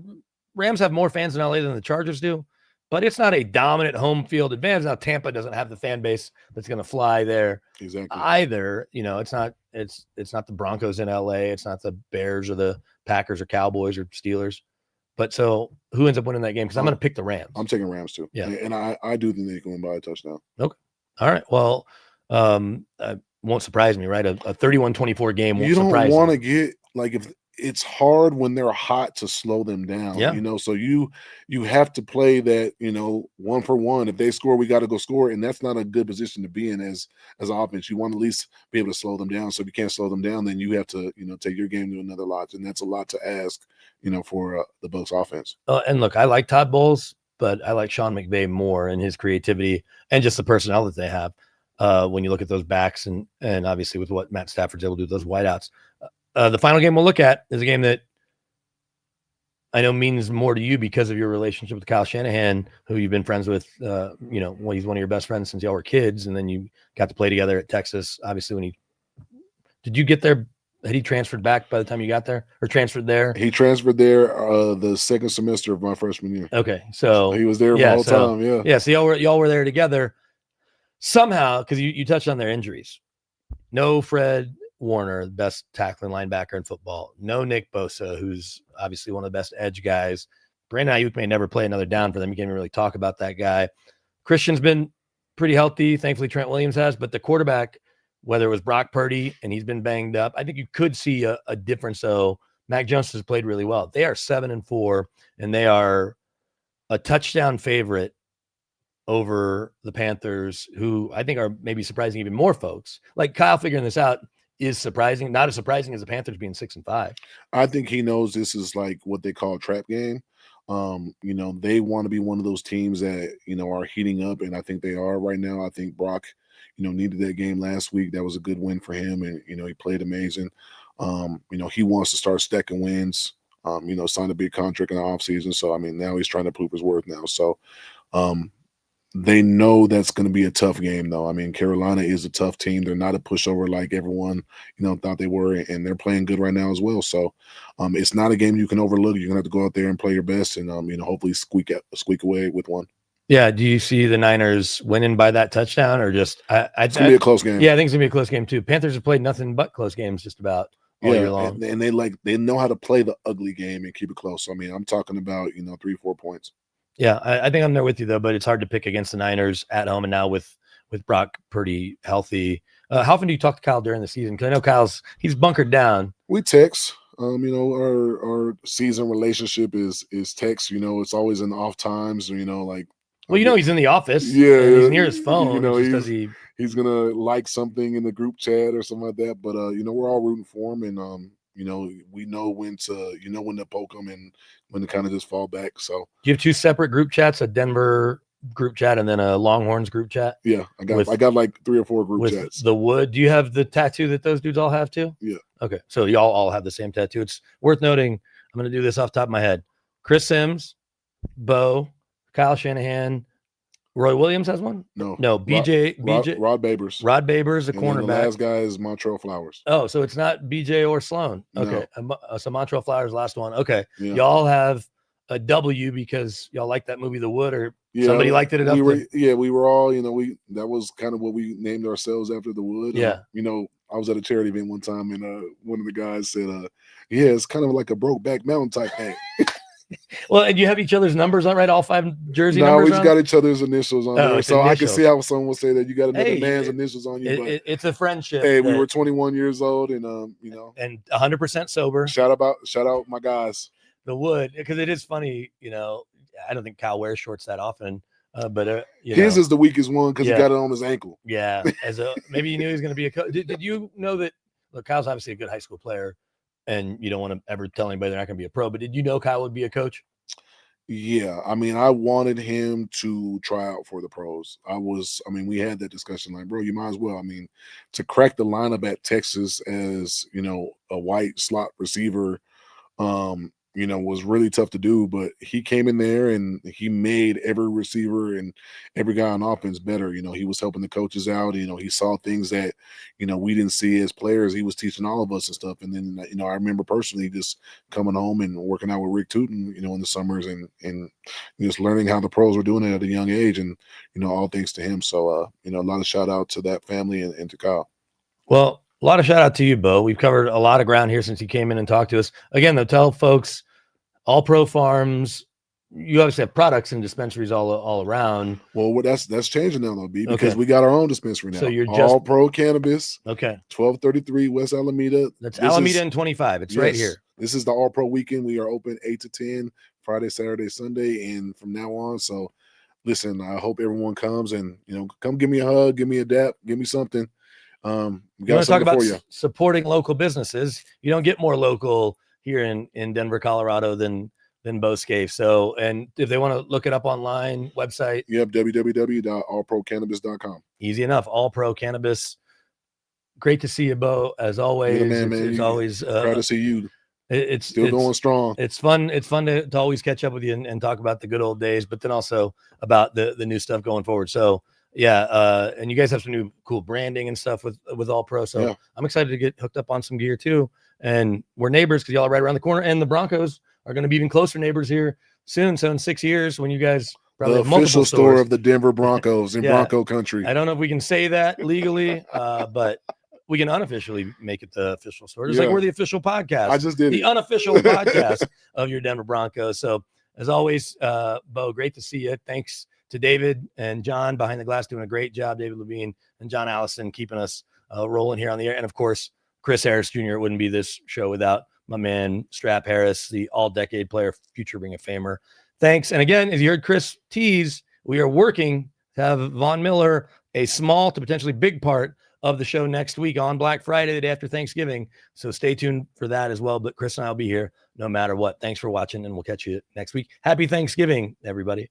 Rams have more fans in LA than the Chargers do, but it's not a dominant home field advantage. Now Tampa doesn't have the fan base that's going to fly there either. It's not the Broncos in LA. It's not the Bears or the Packers or Cowboys or Steelers. But so who ends up winning that game? Because I'm going to pick the Rams. I'm taking Rams too. Yeah, and I do think they can win by a touchdown. Okay, all right. Well, won't surprise me, right? A 31-24 game won't surprise me. You don't want to get if it's hard when they're hot to slow them down. Yeah. So you have to play that, 1 for 1. If they score, we got to go score. And that's not a good position to be in as an offense. You want to at least be able to slow them down. So if you can't slow them down, then you have to, take your game to another notch. And that's a lot to ask, for the Bucs offense. And look, I like Todd Bowles, but I like Sean McVay more and his creativity and just the personnel that they have. When you look at those backs and obviously with what Matt Stafford's able to do with those wideouts. The final game we'll look at is a game that I know means more to you because of your relationship with Kyle Shanahan, who you've been friends with. He's one of your best friends since y'all were kids, and then you got to play together at Texas. Obviously, did you get there? Had he transferred back by the time you got there, or transferred there? He transferred there the second semester of my freshman year. Okay, so he was there the whole time. Yeah. So y'all were there together somehow because you touched on their injuries. No Fred Warner, the best tackling linebacker in football. No Nick Bosa, who's obviously one of the best edge guys. Brandon Ayuk may never play another down for them. You can't even really talk about that guy. Christian's been pretty healthy. Thankfully, Trent Williams has. But the quarterback, whether it was Brock Purdy and he's been banged up, I think you could see a difference. So Mac Jones has played really well. They are 7-4, and they are a touchdown favorite over the Panthers, who I think are maybe surprising even more folks. Like Kyle figuring this out is surprising, not as surprising as the Panthers being 6-5. I think he knows this is like what they call a trap game. They want to be one of those teams that, are heating up, and I think they are right now. I think Brock, needed that game last week. That was a good win for him, and, he played amazing. He wants to start stacking wins, signed a big contract in the offseason. So, now he's trying to prove his worth now. So, they know that's going to be a tough game, though. Carolina is a tough team. They're not a pushover like everyone, thought they were, and they're playing good right now as well. So, it's not a game you can overlook. You're going to have to go out there and play your best, and hopefully squeak away with one. Yeah. Do you see the Niners winning by that touchdown, or just? It's going to be a close game. Yeah, I think it's going to be a close game too. Panthers have played nothing but close games just about all year long, and they know how to play the ugly game and keep it close. So, I'm talking about 3-4 points. Yeah, I think I'm there with you though, but it's hard to pick against the Niners at home, and now with Brock Purdy healthy. How often do you talk to Kyle during the season? Because I know he's bunkered down. We text. Our season relationship is text. It's always in off times. He's in the office. Yeah, he's near his phone. He's gonna like something in the group chat or something like that. But we're all rooting for him, and we know when to poke them and when to kind of just fall back. So do you have 2 separate group chats, a Denver group chat and then a Longhorns group chat? Yeah, I got like 3 or 4 group chats. The Wood. Do you have the tattoo that those dudes all have too? Yeah. Okay, so y'all all have the same tattoo. It's worth noting. I'm going to do this off the top of my head. Chris Sims, Bo, Kyle Shanahan, Roy Williams has one? No. BJ Rod Babers. Rod Babers, the and cornerback. The last guy is Montrell Flowers. Oh, so it's not BJ or Sloan. Okay. No. So Montrell Flowers, last one. Okay. Yeah. Y'all have a W because y'all like that movie The Wood, or somebody liked it enough. We were all, that was kind of what we named ourselves after The Wood. Yeah. I was at a charity event one time, and one of the guys said, it's kind of like a Brokeback Mountain type thing. Well, and you have each other's numbers on, right? All 5 jersey No, numbers we just on? got each other's initials on there. it's So I can initials. see how someone would say that you got another Hey, man's initials on you. But it's a friendship. hey, we were 21 years old, and and 100% sober. Shout out my guys. The wood, because it is funny, I don't think Kyle wears shorts that often, but his is the weakest one because he got it on his ankle. Yeah, maybe you knew he was going to be a coach. Did you know that? Look, Kyle's obviously a good high school player, and you don't want to ever tell anybody they're not going to be a pro. But did you know Kyle would be a coach? Yeah, I mean, I wanted him to try out for the pros. We had that discussion, like, bro, you might as well. I mean, to crack the lineup at Texas as a white slot receiver, was really tough to do, but he came in there and he made every receiver and every guy on offense better. He was helping the coaches out. He saw things that, we didn't see as players. He was teaching all of us and stuff. And then, I remember personally just coming home and working out with Rick Tootin, in the summers and just learning how the pros were doing it at a young age and, all thanks to him. So, a lot of shout out to that family and to Kyle. Well, a lot of shout out to you, Bo. We've covered a lot of ground here since you came in and talked to us. Again, though, tell folks, All Pro Farms, you obviously have products and dispensaries all around. Well, that's changing now, though, B, because we got our own dispensary now. So you're just All Pro Cannabis. Okay. 1233 West Alameda. That's Alameda and 25. It's right here. This is the All Pro weekend. We are open 8 to 10, Friday, Saturday, Sunday, and from now on. So, listen, I hope everyone comes and come give me a hug, give me a dap, give me something. We got you want to talk about for you. Supporting local businesses. You don't get more local here in Denver, Colorado than Bo Scaife. So, and if they want to look it up online, website. Yep, www.allprocannabis.com. Easy enough. All Pro Cannabis. Great to see you, Bo, as always. Yeah, man, it's always proud to see you. It's still going strong. It's fun. It's fun to always catch up with you and talk about the good old days, but then also about the new stuff going forward. So yeah, and you guys have some new cool branding and stuff with All Pro. So yeah. I'm excited to get hooked up on some gear too. And we're neighbors because y'all are right around the corner. And the Broncos are going to be even closer neighbors here soon. So in 6 years, when you guys probably the official store of the Denver Broncos in Bronco country. I don't know if we can say that legally, but we can unofficially make it the official store. It's like we're the official podcast. I just did the unofficial podcast of your Denver Broncos. So as always, Bo, great to see you. Thanks to David and John behind the glass doing a great job. David Levine and John Allison keeping us rolling here on the air. And of course, Chris Harris Jr. It wouldn't be this show without my man Strap Harris, the all-decade player, future Ring of Famer. Thanks. And again, as you heard Chris tease, we are working to have Von Miller a small to potentially big part of the show next week on Black Friday, the day after Thanksgiving. So stay tuned for that as well. But Chris and I will be here no matter what. Thanks for watching, and we'll catch you next week. Happy Thanksgiving, everybody.